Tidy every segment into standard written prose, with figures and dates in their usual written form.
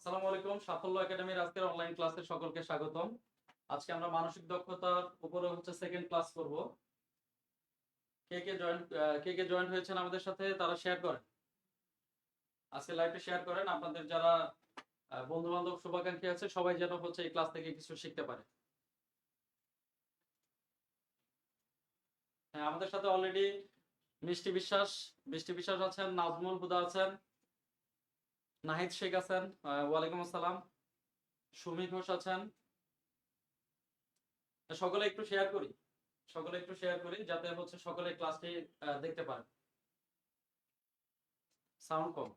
আসসালামু আলাইকুম। সাফল্য একাডেমির আজকের অনলাইন ক্লাসে সকলকে স্বাগতম। আজকে আমরা মানসিক দক্ষতার উপরে সেকেন্ড ক্লাস করব। কে কে জয়েন হয়েছেন আমাদের সাথে তারা শেয়ার করেন। আজকে লাইভে শেয়ার করেন। আপনাদের যারা বন্ধু-বান্ধব শুভাকাঙ্ক্ষী আছে সবাই যেন এই ক্লাস থেকে কিছু শিখতে পারে। হ্যাঁ, আমাদের সাথে অলরেডি মিষ্টি বিশ্বাস আছেন, নাজমুল হুদা আছেন, নাহিদ শেখ আছেন, ওয়ালাইকুম আসসালাম, সুমি ঘোষ আছেন। সকলে একটু শেয়ার করি যাতে সকলে ক্লাসটি দেখতে পারে। সাউন্ড কম।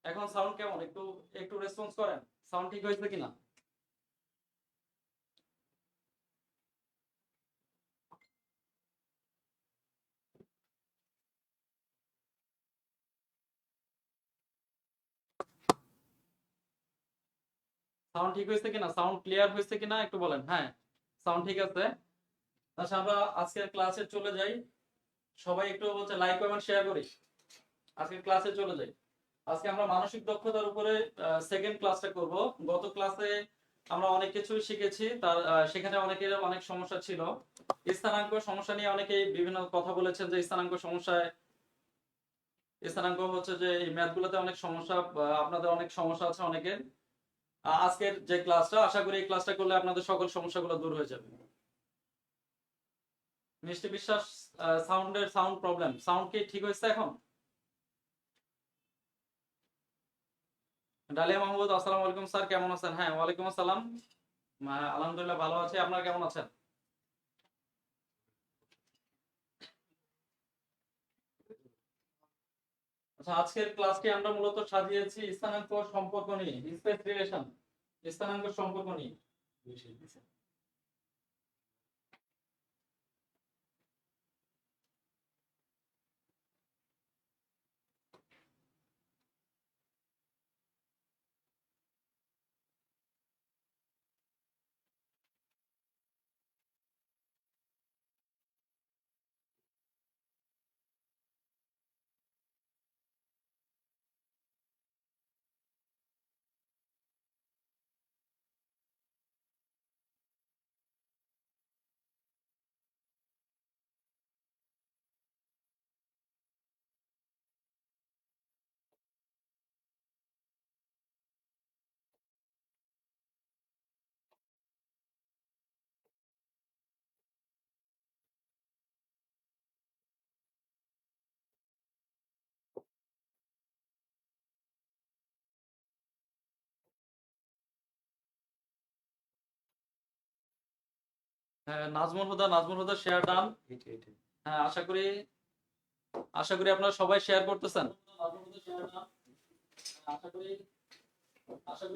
এখন সাউন্ড কেমন? একটু একটু রেসপন্স করেন। সাউন্ড ঠিক হয়েছে কিনা? সাউন্ড ঠিক হয়েছে কিনা? সাউন্ড ক্লিয়ার হয়েছে কিনা একটু বলেন। হ্যাঁ, সাউন্ড ঠিক আছে। আচ্ছা, আমরা আজকের ক্লাসে চলে যাই। সবাই একটু লাইক কমেন্ট শেয়ার করি। আজকের ক্লাসে চলে যাই। আজকে আমরা মানসিক দক্ষতার উপরে সেকেন্ড ক্লাসটা করব। গত ক্লাসে আমরা অনেক কিছু শিখেছি। তার সেখানে অনেকের অনেক সমস্যা ছিল। স্থানাঙ্ক সমস্যা নিয়ে অনেকেই বিভিন্ন কথা বলেছেন যে স্থানাঙ্ক যে এই ম্যাথগুলোতে অনেক সমস্যা, আপনাদের অনেক সমস্যা আছে অনেকের। আজকের যে ক্লাসটা, আশা করি এই ক্লাসটা করলে আপনাদের সকল সমস্যাগুলো দূর হয়ে যাবে। মিষ্টি বিশ্বাস, সাউন্ড প্রবলেম। সাউন্ড কি ঠিক হয়েছে এখন? ডালিয়া মাহমুদ, আসসালামু আলাইকুম স্যার, কেমন আছেন? হ্যাঁ, ওয়ালাইকুম আসসালাম। আলহামদুলিল্লাহ ভালো আছি। আপনারা কেমন আছেন? আচ্ছা, আজকের ক্লাসটি আমরা মূলত সাজিয়েছি স্থানাঙ্ক সম্পর্ক নিয়ে, স্পেস রিলেশন, স্থানাঙ্ক সম্পর্ক নিয়ে। হ্যাঁ, নাজমুল হুদা শেয়ার ডান। হ্যাঁ, আশা করি আপনারা সবাই শেয়ার করতেছেন। আশা করি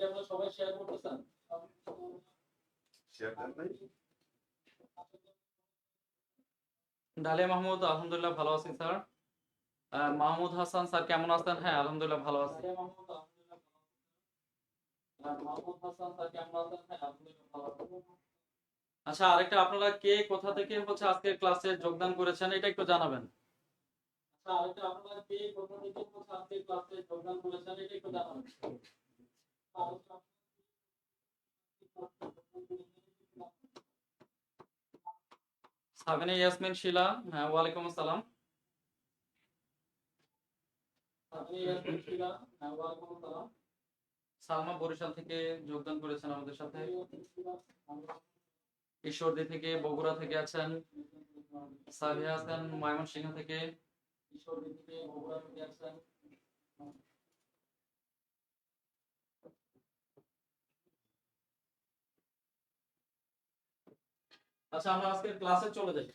আপনারা সবাই শেয়ার করতেছেন। ডালিয়া মাহমুদ, আলহামদুলিল্লাহ ভালো আছি স্যার। মাহমুদ হাসান স্যার কেমন আছেন? হ্যাঁ, আলহামদুলিল্লাহ ভালো আছি। আচ্ছা, আরেকটা, আপনারা কে কোথা থেকে আজকের ক্লাসে যোগদান করেছেন এটা একটু জানাবেন। আচ্ছা, আরেকটা, আপনারা কে কোথা থেকে আজকের ক্লাসে যোগদান করেছেন এটা একটু জানাবেন। সাবিনা ইয়াসমিন শিলা, হ্যাঁ ওয়ালাইকুম আসসালাম। সাবিনা ইয়াসমিন শিলা, হ্যাঁ ওয়ালাইকুম আসসালাম। সালমা বরিশাল থেকে যোগদান করেছেন আমাদের সাথে। ঈশ্বরদী থেকে, বগুড়া থেকে আছেন। সাবিয়া হাসান ময়মনসিংহ থেকে। ঈশ্বরদী থেকে, বগুড়া থেকে আছেন। আচ্ছা, আমরা আজকের ক্লাসে চলে যাই।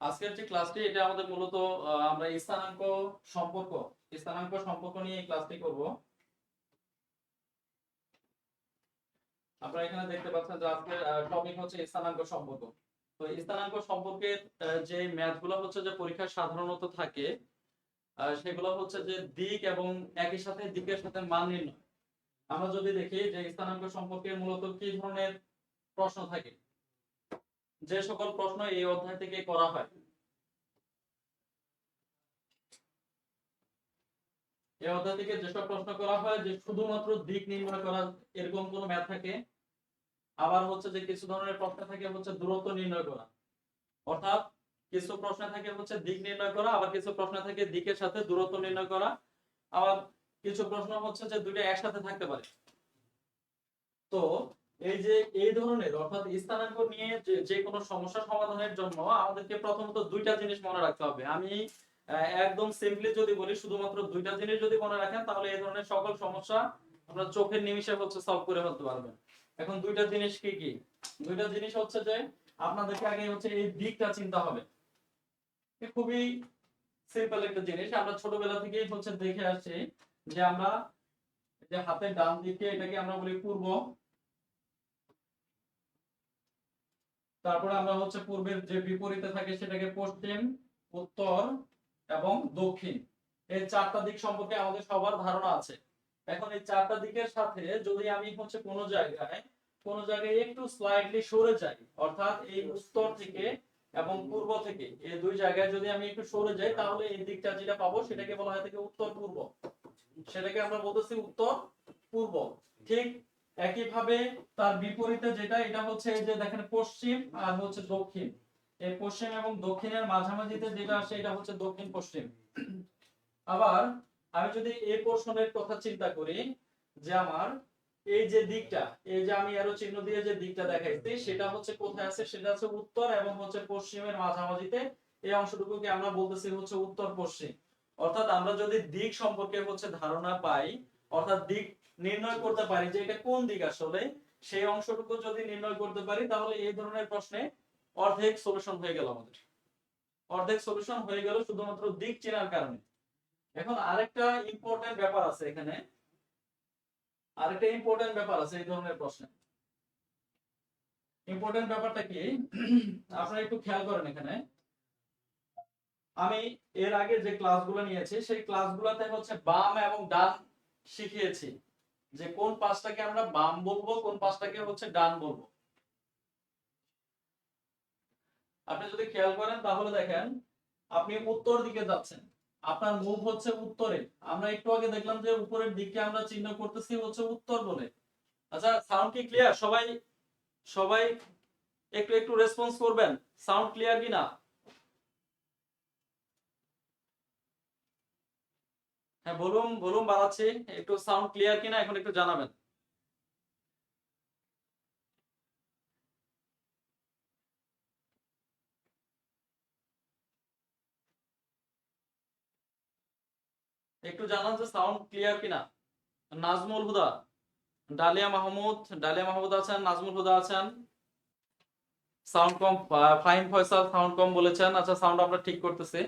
আজকের যে ক্লাসটি এটা আমাদের মূলত আমরা স্থানাঙ্ক সম্পর্ক নিয়ে এই ক্লাসটি করব। আপনারা এখানে দেখতে পাচ্ছেন যে আজকের টপিক স্থানাঙ্ক সম্পর্ক। তো স্থানাঙ্ক সম্পর্কের যে ম্যাথগুলো যে পরীক্ষায় সাধারণত থাকে, সেগুলো যে দিক এবং একই সাথে দিকের সাথে মান নির্ণয়। আমরা যদি দেখি যে স্থানাঙ্ক সম্পর্কে মূলত কি ধরনের প্রশ্ন থাকে। যে সকল প্রশ্ন এই অধ্যায় থেকে করা হয়, এই অধ্যায় থেকে যেসব প্রশ্ন করা হয় যে শুধুমাত্র দিক নির্ণয় করা এরকম কোন ম্যাথ থাকে, আবার হচ্ছে যে কিছু ধরনের প্রশ্ন থাকে হচ্ছে দূরত্ব নির্ণয় করা, অর্থাৎ কিছু প্রশ্ন থাকে হচ্ছে দিক নির্ণয় করা, আবার কিছু প্রশ্ন থাকে দিকের সাথে দূরত্ব নির্ণয় করা, আবার কিছু প্রশ্ন হচ্ছে যে দুটো একসাথে থাকতে পারে। তো এই যে এই ধরনের অর্থাৎ স্থানাঙ্ক নিয়ে যে কোনো সমস্যা সমাধানের জন্য আমাদেরকে প্রথমত দুইটা জিনিস মনে রাখতে হবে। আমি একদম সিম্পলি যদি বলি, শুধুমাত্র দুইটা জিনিস যদি মনে রাখেন তাহলে এই ধরনের সকল সমস্যা আপনারা চোখের নিমিষে হচ্ছে সলভ করে ফেলতে পারবেন। এখন দুইটা জিনিস কি কি? দুইটা জিনিস হচ্ছে যে আপনাদেরকে আগে হচ্ছে এই দিকটা চিন্তা হবে। খুবই সিম্পল একটা জিনিস, আমরা ছোটবেলা থেকেই হচ্ছে দেখে আসছি যে আমরা যে হাতের ডান দিকে এটাকে আমরা বলি পূর্ব, তারপরে আমরা হচ্ছে পূর্বের যে বিপরীতে থাকে সেটাকে পশ্চিম, উত্তর এবং দক্ষিণ। এই চারটা দিক সম্পর্কে আমাদের সবার ধারণা আছে। এখন এই চারটা দিকের সাথে যদি আমি হচ্ছে কোনো জায়গায় একটু স্লাইডলি সরে যাই, অর্থাৎ এই উত্তর থেকে এবং পূর্ব থেকে এই দুই জায়গায় যদি আমি একটু সরে যাই, তাহলে এই দিকটা যেটা পাবো সেটাকে বলা হয় থাকে উত্তর পূর্ব, সেটাকে আমরা বলতেছি উত্তর পূর্ব। ঠিক একইভাবে তার বিপরীতে যেটা, এটা হচ্ছে এই যে দেখেন পশ্চিম আর হচ্ছে দক্ষিণ, এই পশ্চিম এবং দক্ষিণের মাঝামাঝিতে যেটা আসে এটা হচ্ছে দক্ষিণ পশ্চিম। আবার আমি যদি এই পোর্শনের কথা চিন্তা করি যে আমার এই যে দিকটা, এই যে আমি এরো চিহ্ন দিয়ে যে দিকটা দেখাইছি সেটা হচ্ছে কোথায় আছে, সেটা হচ্ছে উত্তর এবং হচ্ছে পশ্চিমের মাঝামাঝিতে। এই অংশটুকুকে আমরা বলতেছি হচ্ছে উত্তর পশ্চিম। অর্থাৎ আমরা যদি দিক সম্পর্কে হচ্ছে ধারণা পাই, অর্থাৎ দিক নির্ণয় করতে পারি যে এটা কোন দিক আসলে, সেই অংশটুকু যদি নির্ণয় করতে পারি তাহলে এই ধরনের প্রশ্নে অর্ধেক সলিউশন হয়ে গেল আমাদের, অর্ধেক সলিউশন হয়ে গেল শুধুমাত্র দিক চেনার কারণে। এখন আরেকটা ইম্পর্টেন্ট ব্যাপার আছে এখানে, আরেকটা ইম্পর্টেন্ট ব্যাপার আছে এই ধরনের প্রশ্নে। ইম্পর্টেন্ট ব্যাপারটা কি আপনারা একটু খেয়াল করেন। এখানে আমি এর আগে যে ক্লাসগুলো নিয়েছি সেই ক্লাসগুলোতে হচ্ছে বাম এবং ডান শিখিয়েছি, যে কোন পাশটাকে আমরা বাম বলবো, কোন পাশটাকে হচ্ছে ডান বলবো। আপনি যদি খেয়াল করেন তাহলে দেখেন আপনি উত্তর দিকে যাচ্ছেন, আপনার মুখ হচ্ছে উত্তরে। আমরা একটু আগে দেখলাম যে উপরের দিকে আমরা চিহ্ন করতেছি হচ্ছে উত্তর বলে। আচ্ছা, সাউন্ড কি ক্লিয়ার? সবাই সবাই একটু একটু রেসপন্স করবেন, সাউন্ড ক্লিয়ার কিনা। হ্যাঁ, ভলিউম ভলিউম বাড়াচ্ছি, একটু সাউন্ড ক্লিয়ার কিনা এখন একটু জানাবেন। একটু জানান যে সাউন্ড ক্লিয়ার কিনা। নাজমুল হুদা, ডালিয়া মাহমুদ আছেন, নাজমুল হুদা আছেন। সাউন্ড কম, ফাহিম ফয়সাল সাউন্ড কম বলেছেন। আচ্ছা, সাউন্ড আমরা ঠিক করতেছি।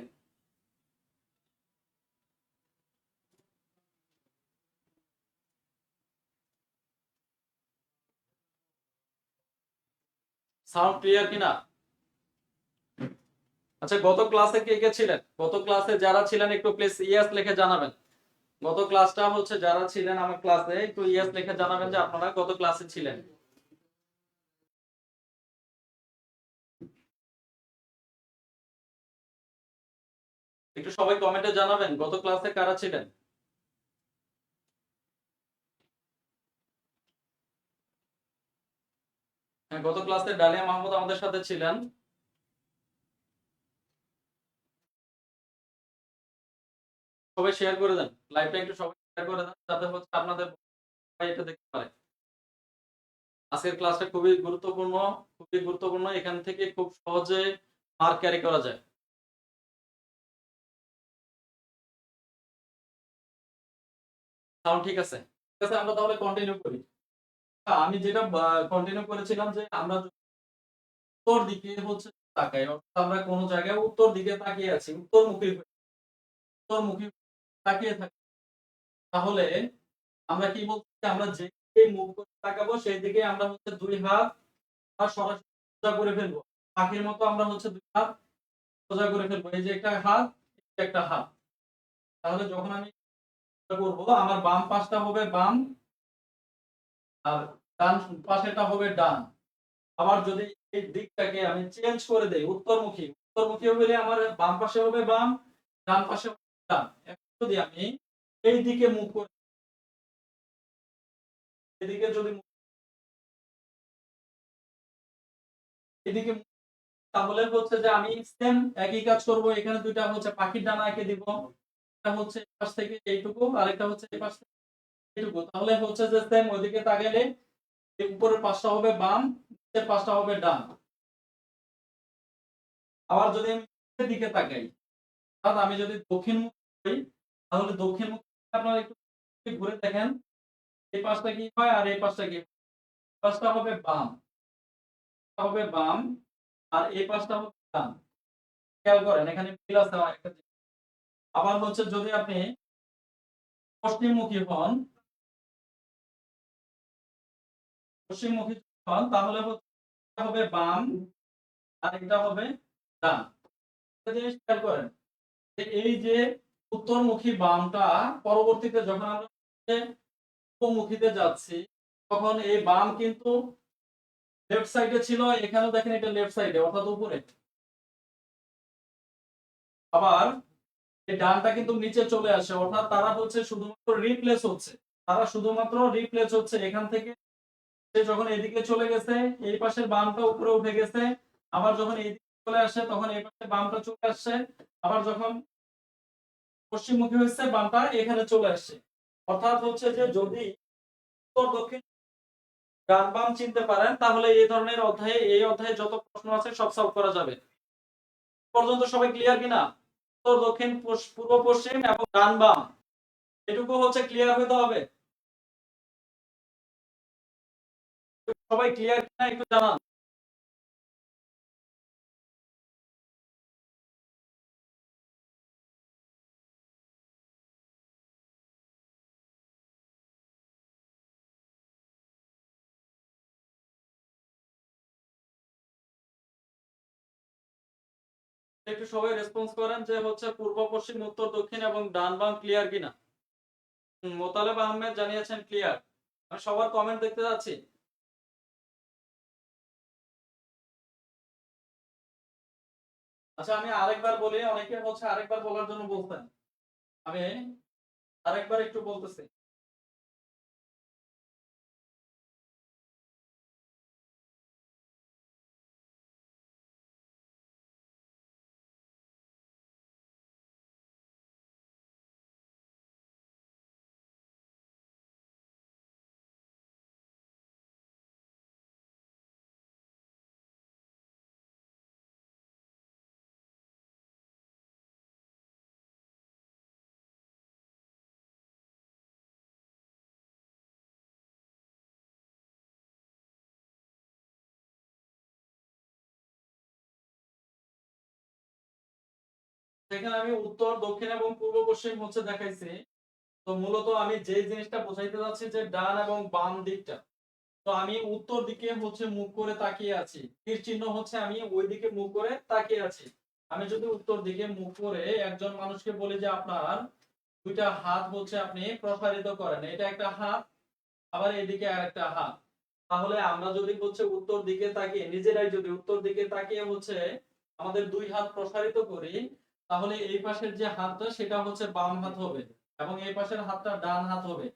সাউন্ড ক্লিয়ার কিনা। আচ্ছা, গত ক্লাসে কে কে ছিলেন? গত ক্লাসে যারা ছিলেন একটু প্লিজ ইয়েস লিখে জানাবেন। গত ক্লাসটা হচ্ছে যারা ছিলেন আমার ক্লাসে একটু ইয়েস লিখে জানাবেন যে আপনারা গত ক্লাসে ছিলেন। একটু সবাই কমেন্টে জানাবেন গত ক্লাসে কারা ছিলেন। হ্যাঁ, গত ক্লাসে ডালিয়া মাহমুদ আমাদের সাথে ছিলেন। সবাই শেয়ার করে দেন লাইভটা, একটু সবাই শেয়ার করে দেন যাতে হচ্ছে আপনাদের সবাই এটা দেখতে পারে। আজকের ক্লাসটা খুবই গুরুত্বপূর্ণ, এখান থেকে খুব সহজে মার্ক ক্যারি করা যায়। সাউন্ড ঠিক আছে? ঠিক আছে, আমরা তাহলে কন্টিনিউ করি। আমি যেটা কন্টিনিউ করেছিলাম যে আমরা উত্তর দিকে হচ্ছে তাকাই, অর্থাৎ আমরা কোন জায়গায় উত্তর দিকে তাকিয়ে আছি, উত্তরমুখী তাকিয়ে থাকি, তাহলে আমরা কি বলছি, আমরা যেদিকে মুখ করে তাকাবো সেই দিকে আমরা হচ্ছে দুই হাত সরাসরি সোজা করে ফেলবো। পাখির মতো আমরা হচ্ছে দুই হাত সোজা করে ফেলবো, এই যে একটা হাত, এই যে একটা হাত। তাহলে যখন আমি করবো আমার বাম পাশটা হবে বাম আর ডান পাশেটা হবে ডান। আবার যদি এই দিকটাকে আমি চেঞ্জ করে দেই উত্তরমুখী। উত্তরমুখী হলে আমার বাম পাশে হবে বাম, ডান পাশে হবে ডান। এখন যদি আমি এই দিকে মুভ করি, এদিকে যদি এদিকে তাহলে হচ্ছে যে আমি সেম একই কাজ করব। এখানে দুইটা হচ্ছে পাখির ডানা এঁকে দিব। একটা হচ্ছে এই পাশ থেকে এইটুকু, আরেকটা হচ্ছে এই পাশ থেকে এইটুকু। তাহলে হচ্ছে যে সেম ওইদিকে তাকাইলে এই উপরের পাশটা হবে বাম, নিচের পাশটা হবে ডান। আবার যদি আমি নিচের দিকে তাকাই, অর্থাৎ আমি যদি দক্ষিণ মুখ করি, তাহলে দক্ষিণ মুখ আপনারা একটু ঘুরে দেখেন এই পাশটা কি হয় আর এই পাশটা কি হয়। এই পাশটা হবে বাম, হবে বাম, আর এই পাশটা হবে ডান। খেয়াল করেন এখানে মিল আছে একটা জিনিস। আবার হচ্ছে যদি আপনি পশ্চিমমুখী হন, পশ্চিমমুখী হন তাহলে হচ্ছে এটা হবে বাম আর এটা হবে ডান। একটা জিনিস খেয়াল করেন যে এই যে উত্তরমুখী বামটা পরবর্তীতে যখন আমরা পূর্বমুখীতে যাচ্ছি তখন এই বাম কিন্তু লেফট সাইডে ছিল, এখানেও দেখেন এটা লেফট সাইডে অর্থাৎ উপরে। আবার এই ডানটা কিন্তু নিচে চলে আসে, অর্থাৎ তারা হচ্ছে শুধুমাত্র রিপ্লেস হচ্ছে। তারা শুধুমাত্র রিপ্লেস হচ্ছে এখান থেকে। সে যখন এদিকে চলে গেছে এই পাশের বামটা উপরে উঠে গেছে, আবার যখন এইদিকে চলে আসে তখন এই পাশে বামটা চলে আসছে, আবার যখন পশ্চিমমুখী হয়েছে বামটা এখানে চলে আসছে। অর্থাৎ হচ্ছে যে যদি উত্তর দক্ষিণ ডান বাম চিনতে পারেন তাহলে এই ধরনের অধ্যায়ে এই অধ্যায়ে যত প্রশ্ন আছে সব সলভ করা যাবে। পর্যন্ত সবাই ক্লিয়ার কিনা? উত্তর দক্ষিণ পূর্ব পশ্চিম এবং ডান বাম এটুকু হচ্ছে ক্লিয়ার হতে হবে। সবাই ক্লিয়ার কিনা একটু জানান। একটু সবাই রেসপন্স করেন যে হচ্ছে পূর্ব পশ্চিম উত্তর দক্ষিণ এবং ডান বাম ক্লিয়ার কিনা। মোতালেব আহমেদ জানিয়েছেন ক্লিয়ার। আমি সবার কমেন্ট দেখতে যাচ্ছি। আচ্ছা আমি আরেকবার বলি, অনেকে হচ্ছে আরেকবার বলার জন্য বলতেন, আমি আরেকবার একটু বলতেছি। সেখানে আমি উত্তর দক্ষিণ এবং পূর্ব পশ্চিম হচ্ছে দেখাইছি। তো মূলত আমি যে জিনিসটা বোঝাইতে যাচ্ছি যে ডান এবং বাম দিকটা, তো আমি উত্তর দিকে হচ্ছে মুখ করে তাকিয়ে আছি, তীর চিহ্ন হচ্ছে আমি ওই দিকে মুখ করে তাকিয়ে আছি। আমি যদি উত্তর দিকে মুখ করে একজন মানুষকে বলি যে আপনার দুইটা হাত হচ্ছে আপনি প্রসারিত করেন, এটা একটা হাত, আবার এইদিকে আরেকটা হাত, তাহলে আমরা যদি হচ্ছে উত্তর দিকে তাকিয়ে নিজেরাই যদি উত্তর দিকে তাকিয়ে হচ্ছে আমাদের দুই হাত প্রসারিত করি, তাহলে এই পাশের যে হাতটা সেটা হচ্ছে বাম হাত হবে এবং এই পাশের হাতটা ডান হাত হবে।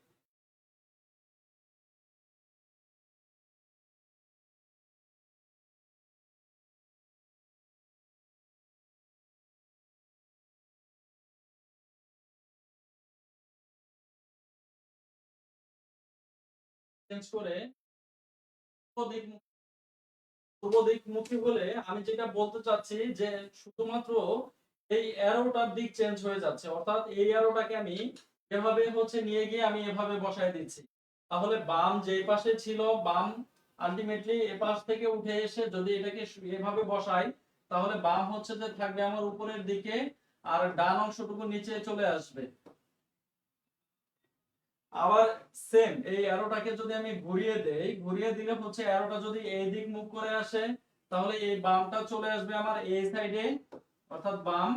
চেঞ্জ করে পূর্ব দিক পূর্ব দিকমুখী হলে আমি যেটা বলতে চাচ্ছি যে শুধুমাত্র এই অ্যারোটার দিক চেঞ্জ হয়ে যাচ্ছে, অর্থাৎ এই অ্যারোটাকে আমি এভাবে হচ্ছে নিয়ে গিয়ে আমি এভাবে বসায় দিচ্ছি। তাহলে বাম যেই পাশে ছিল বাম আলটিমেটলি এ পাশ থেকে উঠে এসে যদি এটাকে এভাবে বসাই তাহলে বাম হচ্ছে যে থাকবে আমার উপরের দিকে আর ডান অংশটুকু নিচে চলে আসবে। আবার সেম এই অ্যারোটাকে যদি আমি ঘুরিয়ে দেই, ঘুরিয়ে দিলে হচ্ছে অ্যারোটা যদি এই দিক মুভ করে আসে তাহলে এই বামটা চলে আসবে আমার এই সাইডে অর্থাৎ বাম,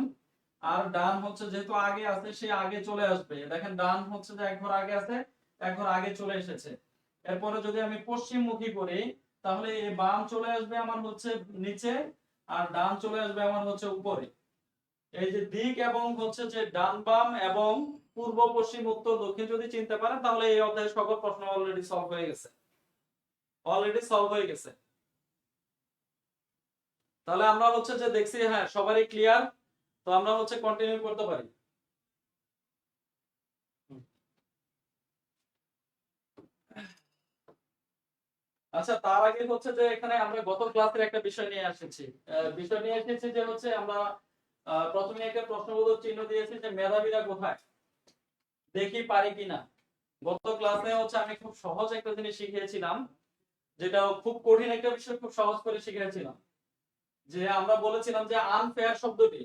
আর ডান হচ্ছে যেহেতু আগে আছে সে আগে চলে আসবে। দেখেন ডান হচ্ছে যে এক ঘর আগে আছে, এক ঘর আগে চলে এসেছে। এরপরে যদি আমি পশ্চিমমুখী করি তাহলে এই বাম চলে আসবে আমার হচ্ছে নিচে, আর ডান চলে আসবে আমার হচ্ছে উপরে। এই যে দিক এবং হচ্ছে যে ডান বাম এবং পূর্ব পশ্চিম উত্তর দক্ষিণ যদি চিনতে পারেন, তাহলে এই অধ্যায়ের সকল প্রশ্ন অলরেডি সলভ হয়ে গেছে, অলরেডি সলভ হয়ে গেছে। তাহলে আমরা হচ্ছে যে দেখছি, হ্যাঁ সবারই ক্লিয়ার, তো আমরা হচ্ছে কন্টিনিউ করতে পারি। আচ্ছা, তার আগে হচ্ছে যে এখানে আমরা গত ক্লাসের একটা বিষয় নিয়ে এসেছি, যে হচ্ছে আমরা প্রথমে একটা প্রশ্নবোধক চিহ্ন দিয়েছি যে মেধাবীরা কোথায়, দেখি পারি কিনা। গত ক্লাসে হচ্ছে আমি খুব সহজ একটা জিনিস শিখিয়েছিলাম, যেটা খুব কঠিন একটা বিষয় খুব সহজ করে শিখিয়েছিলাম। যে আমরা বলেছিলাম যে আনফেয়ার শব্দটি,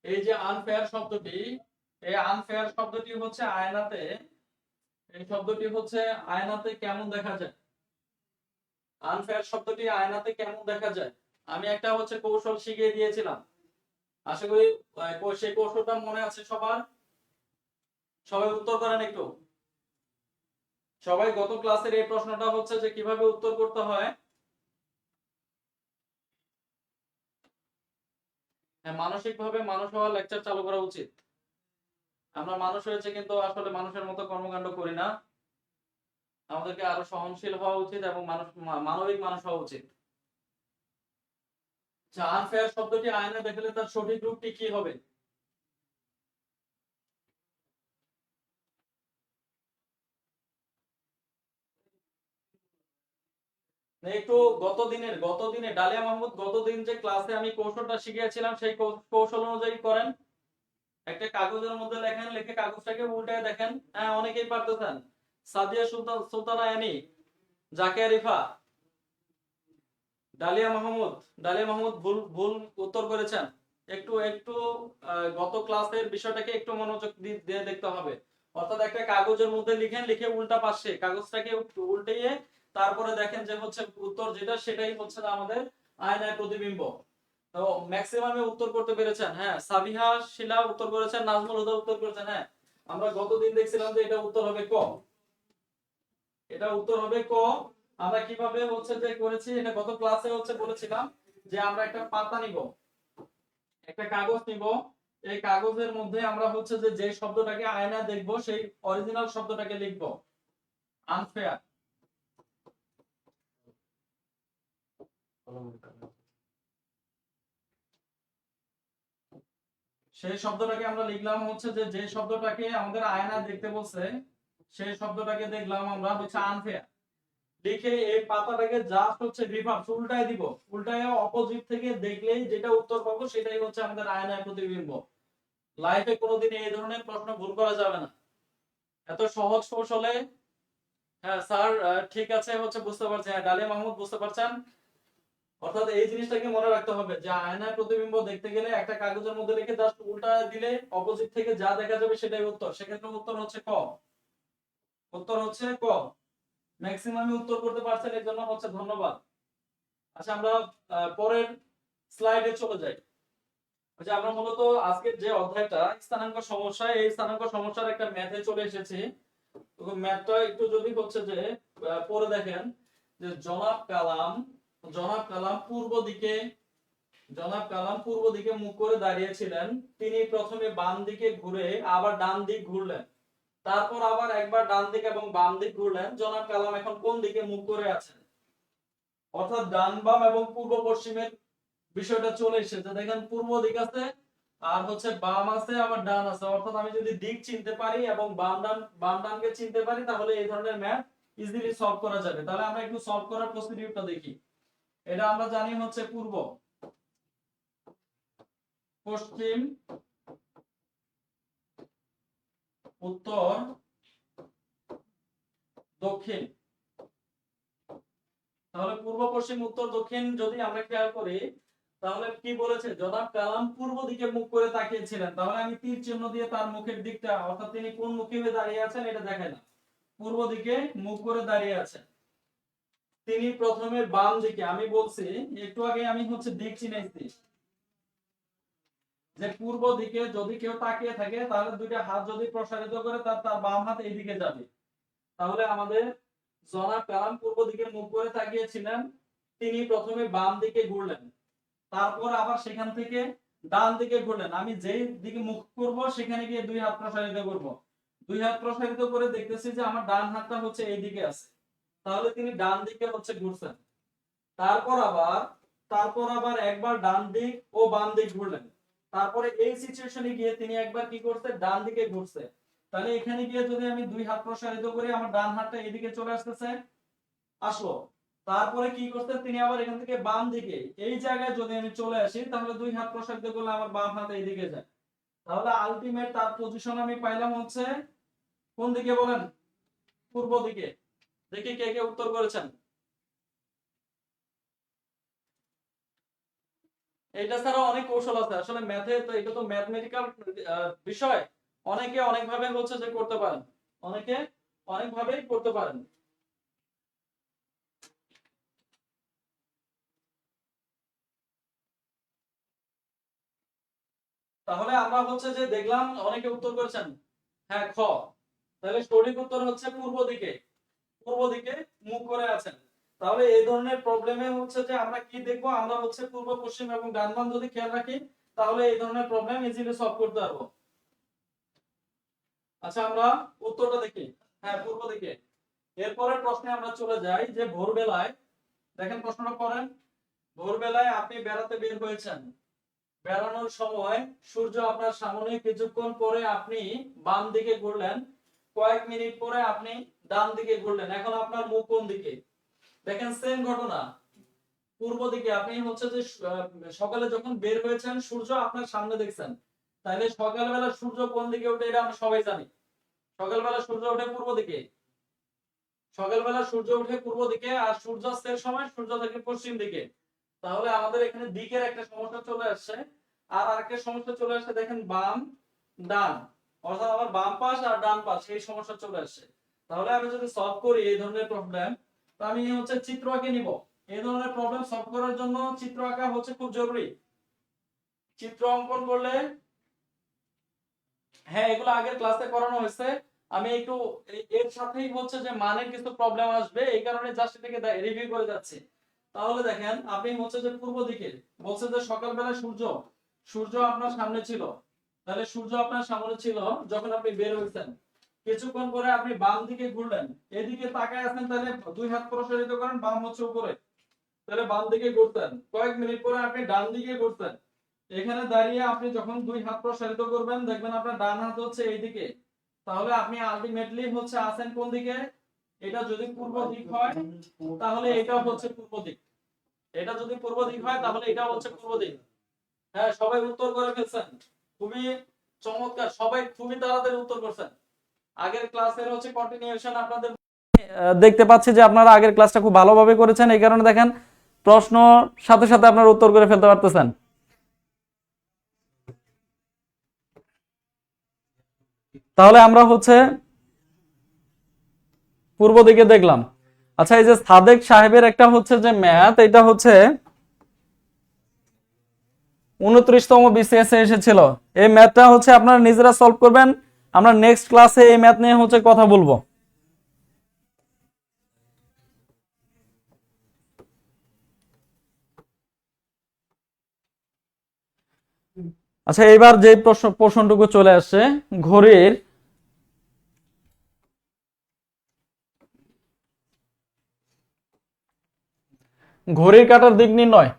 এই যে আনফেয়ার শব্দটি, এই আনফেয়ার শব্দটি হচ্ছে আয়নাতে, এই শব্দটি হচ্ছে আয়নাতে কেমন দেখা যায়, আনফেয়ার শব্দটি আয়নাতে কেমন দেখা যায়। আমি একটা হচ্ছে কৌশল শিখিয়ে দিয়েছিলাম, আশা করি সেই কৌশলটা মনে আছে সবার। সবাই উত্তর করেন একটু, সবাই গত ক্লাসের এই প্রশ্নটা হচ্ছে যে কিভাবে উত্তর করতে হয়। হ্যাঁ, মানসিক ভাবে মানুষ হওয়ার লেকচার চালু করা উচিত। আমরা মানুষ হয়েছে কিন্তু আসলে মানুষের মতো কর্মকাণ্ড করি না, আমাদেরকে আরো সহনশীল হওয়া উচিত এবং মানবিক মানুষ হওয়া উচিত। আনফেয়ার শব্দটি আয়নায় দেখলে তার সঠিক রূপটি কি হবে? একটু গত দিনে ডালিয়া মাহমুদ গতদিন যে ক্লাসে আমি কৌশলটা শিখিয়েছিলাম সেই কৌশল অনুযায়ী করেন। একটা কাগজের মধ্যে লেখেন, লিখে কাগজটাকে উল্টায় দেখেন। হ্যাঁ, অনেকেই পারতেছেন। সাদিয়া সুলতানা এনি, জাকিয়া রিফা, ডালিয়া মাহমুদ ভুল ভুল উত্তর করেছেন। একটু একটু গত ক্লাসের বিষয়টাকে একটু মনোযোগ দিয়ে দেখতে হবে। অর্থাৎ একটা কাগজের মধ্যে লিখেন, লিখে উল্টা পাশে কাগজটাকে উল্টিয়ে তারপরে দেখেন যে হচ্ছে উত্তর যেটা সেটাই হচ্ছে আমাদের আয়নায় প্রতিবিম্ব। তো ম্যাক্সিমামে উত্তর করতে পেরেছেন। হ্যাঁ, সাবিহা শিলা উত্তর করেছেন, নাজমুল হুদা উত্তর করেছেন। হ্যাঁ, আমরা গতদিন দেখছিলাম যে এটা উত্তর হবে ক, এটা উত্তর হবে ক। আমরা কিভাবে হচ্ছে যে করেছি, এটা গত ক্লাসে হচ্ছে বলেছিলাম যে আমরা একটা পাতা নিব, একটা কাগজ নিব, এই কাগজের মধ্যে আমরা হচ্ছে যে যে শব্দটাকে আয়না দেখব সেই অরিজিনাল শব্দটাকে লিখব, আনফেয়ার। সেই শব্দটাকে আমরা লিখলাম হচ্ছে যে যে শব্দটাকে আমাদের আয়না দেখতে বলছে সেই শব্দটাকে দেখলাম আমরা হচ্ছে আনফেয়ার। লিখে এই পাতাটাকে জাস্ট হচ্ছে রিভার্স উল্টায় দিব, উল্টায় অপোজিট থেকে দেখলেই যেটা উত্তর পাবো সেটাই হচ্ছে আমাদের আয়নায় প্রতিবিম্ব। লাইফে কোনোদিন এই ধরনের প্রশ্ন ভুল করা যাবে না, এত সহজ কৌশলে। হ্যাঁ স্যার, ঠিক আছে হচ্ছে বুঝতে পারছি। হ্যাঁ, ডালিয়া মাহমুদ বুঝতে পারছেন। অর্থাৎ এই জিনিসটাকে মনে রাখতে হবে যে আয়নায় প্রতিবিম্ব দেখতে গেলে একটা কাগজের মধ্যে রেখে জাস্ট উল্টা দিলে অপোজিট থেকে যা দেখা যাবে সেটাই উত্তর। সেক্ষেত্রে উত্তর হচ্ছে ক, উত্তর হচ্ছে ক। ম্যাক্সিমামই উত্তর করতে পারছেন, এর জন্য হচ্ছে ধন্যবাদ। আচ্ছা, আমরা পরের স্লাইডে চলে যাই। আচ্ছা, আমরা মূলত আজকের যে অধ্যায়টা স্থানাঙ্ক সমস্যা, এই স্থানাঙ্ক সমস্যার একটা ম্যাথে চলে এসেছি। তো ম্যাথটা একটু যদি হচ্ছে যে পরে দেখেন যে জনাব কালাম পূর্ব দিকে মুখ করে দাঁড়িয়েছিলেন। তিনি প্রথমে বাম দিকে ঘুরে আবার ডান দিক ঘুরলেন, তারপর আবার একবার ডান দিক এবং বাম দিক ঘুরলেন। জনাব কালাম এখন কোন দিকে মুখ করে আছেন? অর্থাৎ ডান বাম এবং পূর্ব পশ্চিমের বিষয়টা চলে এসেছে। দেখেন পূর্ব দিক আছে, আর হচ্ছে বাম আছে, আবার ডান আছে। অর্থাৎ আমি যদি দিক চিনতে পারি এবং বাম ডানকে চিনতে পারি, তাহলে এই ধরনের ম্যাথ ইজিলি সলভ করা যাবে। তাহলে আমরা একটু সলভ করার প্রসিডিউরটা দেখি। এটা আমরা জানি হচ্ছে পূর্ব, পশ্চিম, উত্তর, দক্ষিণ। তাহলে পূর্ব পশ্চিম উত্তর দক্ষিণ যদি আমরা খেয়াল করি, তাহলে কি বলেছে, জনাব কালাম পূর্ব দিকে মুখ করে তাকিয়েছিলেন। তাহলে আমি তীর চিহ্ন দিয়ে তার মুখের দিকটা, অর্থাৎ তিনি কোন মুখে হয়ে দাঁড়িয়ে আছেন এটা দেখাই না, পূর্ব দিকে মুখ করে দাঁড়িয়ে আছেন। তিনি প্রথমে বাম দিকে, আমি বলছি একটু আগে আমি হচ্ছে দিক চিনাইছি যে পূর্ব দিকে যদি কেউ তাকিয়ে থাকে তাহলে দুইটা হাত যদি প্রসারিত করে তার বাম হাত এইদিকে যাবে। তাহলে আমাদের জনাব কালাম পূর্ব দিকে মুখ করে তাকিয়েছিলেন, তিনি প্রথমে বাম দিকে ঘুরলেন, তারপর আবার সেখান থেকে ডান দিকে ঘুরলেন। আমি যেই দিকে মুখ করব সেখানে গিয়ে দুই হাত প্রসারিত করব। দুই হাত প্রসারিত করে দেখতেছি যে আমার ডান হাতটা হচ্ছে এই দিকে আছে, তাহলে তিনি ডান দিকে হচ্ছে ঘুরছেন। তারপর আবার একবার ডান দিক ও বাম দিক ঘুরলেন। তারপরে এই সিচুয়েশনে গিয়ে তিনি একবার কি করছে, ডান দিকে ঘুরছে। তাহলে এখানে গিয়ে যদি আমি দুই হাত প্রসারিত করি, আমার ডান হাতটা এদিকে চলে আসতেছে, আসলো। তারপরে কি করতে, তিনি আবার এখান থেকে বাম দিকে এই জায়গায় যদি আমি চলে আসি, তাহলে দুই হাত প্রসারিত করলে আমার বাম হাত এইদিকে যায়। তাহলে আলটিমেট তার পজিশন আমি পাইলাম হচ্ছে কোন দিকে বলেন, পূর্ব দিকে। দেখি কে কে উত্তর করেছেন। এটা ছাড়া অনেক কৌশল আছে আসলে ম্যাথে, তো এটা তো ম্যাথমেটিক্যাল বিষয়, অনেকে অনেক ভাবে হচ্ছে যে করতে পারেন, অনেকে অনেক ভাবেই করতে পারেন। তাহলে আমরা হচ্ছে যে দেখলাম অনেকে উত্তর করেছেন হ্যাঁ খ। তাহলে সঠিক উত্তর হচ্ছে পূর্ব দিকে, পূর্ব দিকে মুখ করে আছেন। তাহলে এই ধরনের প্রবলেমে হচ্ছে যে আমরা কি দেখবো, আমরা হচ্ছে পূর্ব পশ্চিম এবং ডান বাম যদি খেয়াল রাখি, তাহলে এই ধরনের প্রবলেম ইজিলি সলভ করতে পারবো। আচ্ছা আমরা উত্তরটা দেখি, হ্যাঁ পূর্ব দিকে। এরপরের প্রশ্নে আমরা চলে যাই যে ভোরবেলায়, দেখেন প্রশ্নটা করেন, ভোরবেলায় আপনি বেড়াতে বের হয়েছেন, বেড়ানোর সময় সূর্য আপনার সামনে, কিছুক্ষণ পরে আপনি বাম দিকে ঘুরলেন, কয়েক মিনিট পরে আপনি ডান দিকে ঘুরলেন, এখন আপনার মুখ কোন দিকে? দেখেন সেম ঘটনা, পূর্ব দিকে। আপনি হচ্ছে যে সকালে যখন বের হয়েছেন সূর্য আপনার সামনে দেখছেন, তাহলে সকালবেলা সূর্য কোন দিকে ওঠে এটা আমরা সবাই জানি, সকালবেলা সূর্য ওঠে পূর্ব দিকে। সকালবেলা সূর্য ওঠে পূর্ব দিকে, আর সূর্যাস্তের সময় সূর্য থাকে পশ্চিম দিকে। তাহলে আমাদের এখানে দিকের একটা সমস্যা চলে আসছে, আর আরেকটা সমস্যা চলে আসছে, দেখেন বাম ডান, অর্থাৎ আবার বাম পাশ আর ডান পাশ, এই সমস্যা চলে আসছে। তাহলে আমি যদি সলভ করি এই ধরনের প্রবলেম, তো আমি হচ্ছে চিত্র আঁকে নিব। এই ধরনের প্রবলেম সলভ করার জন্য চিত্র আঁকা হচ্ছে খুব জরুরি। চিত্র অঙ্কন করলে, হ্যাঁ এগুলো আগের ক্লাসে করানো হয়েছে, আমি একটু এর সাথেই হচ্ছে যে মানের কিছু প্রবলেম আসবে, এই কারণে জাস্ট এটাকে রিভিউ করে যাচ্ছি। তাহলে দেখেন আপনি হচ্ছে যে পূর্ব দিকে বলছে যে সকালবেলা সূর্য, সূর্য আপনার সামনে ছিল, তাহলে সূর্য আপনার সামনে ছিল যখন আপনি বের হইছেন, কিছুক্ষণ পরে আপনি বাম দিকে ঘুরলেন, এদিকে তাকায় আছেন, তাহলে দুই হাত প্রসারিত করেন, বাম হচ্ছে উপরে, তাহলে বাম দিকে ঘুরতেন, কয়েক মিনিট পরে আপনি ডান দিকে ঘুরতেন, এখানে দাঁড়িয়ে আপনি যখন দুই হাত প্রসারিত করবেন দেখবেন আপনার ডান হাত হচ্ছে এইদিকে, তাহলে আপনি আলটিমেটলি হচ্ছে আছেন কোন দিকে? এটা যদি পূর্ব দিক হয় তাহলে এটা হচ্ছে পূর্ব দিক, এটা যদি পূর্ব দিক হয় তাহলে এটা হচ্ছে পূর্ব দিক। হ্যাঁ সবাই উত্তর করে ফেলছেন, খুবই চমৎকার, সবাই খুবই তাড়াতাড়ি উত্তর করছেন। আগের ক্লাসের হচ্ছে কন্টিনিউশন আপনাদের দেখতে পাচ্ছি যে আপনারা আগের ক্লাসটা খুব ভালোভাবে করেছেন, এই কারণে দেখেন প্রশ্ন সাথে সাথে আপনারা উত্তর করে ফেলতে পারতেছেন। তাহলে আমরা হচ্ছে পূর্ব দিকে দেখলাম। আচ্ছা এই যে সাদেক সাহেবের একটা হচ্ছে যে ম্যাথ, এটা হচ্ছে 29তম বিসিএস এ এসেছিল, এই ম্যাথটা হচ্ছে আপনারা নিজেরা সলভ করবেন, আমরা নেক্সট ক্লাসে এই ম্যাথ নিয়ে হচ্ছে কথা বলবো। আচ্ছা এবার যে প্রশ্নটুকু চলে আসছে, ঘড়ির ঘড়ির কাঁটার দিক নির্ণয়,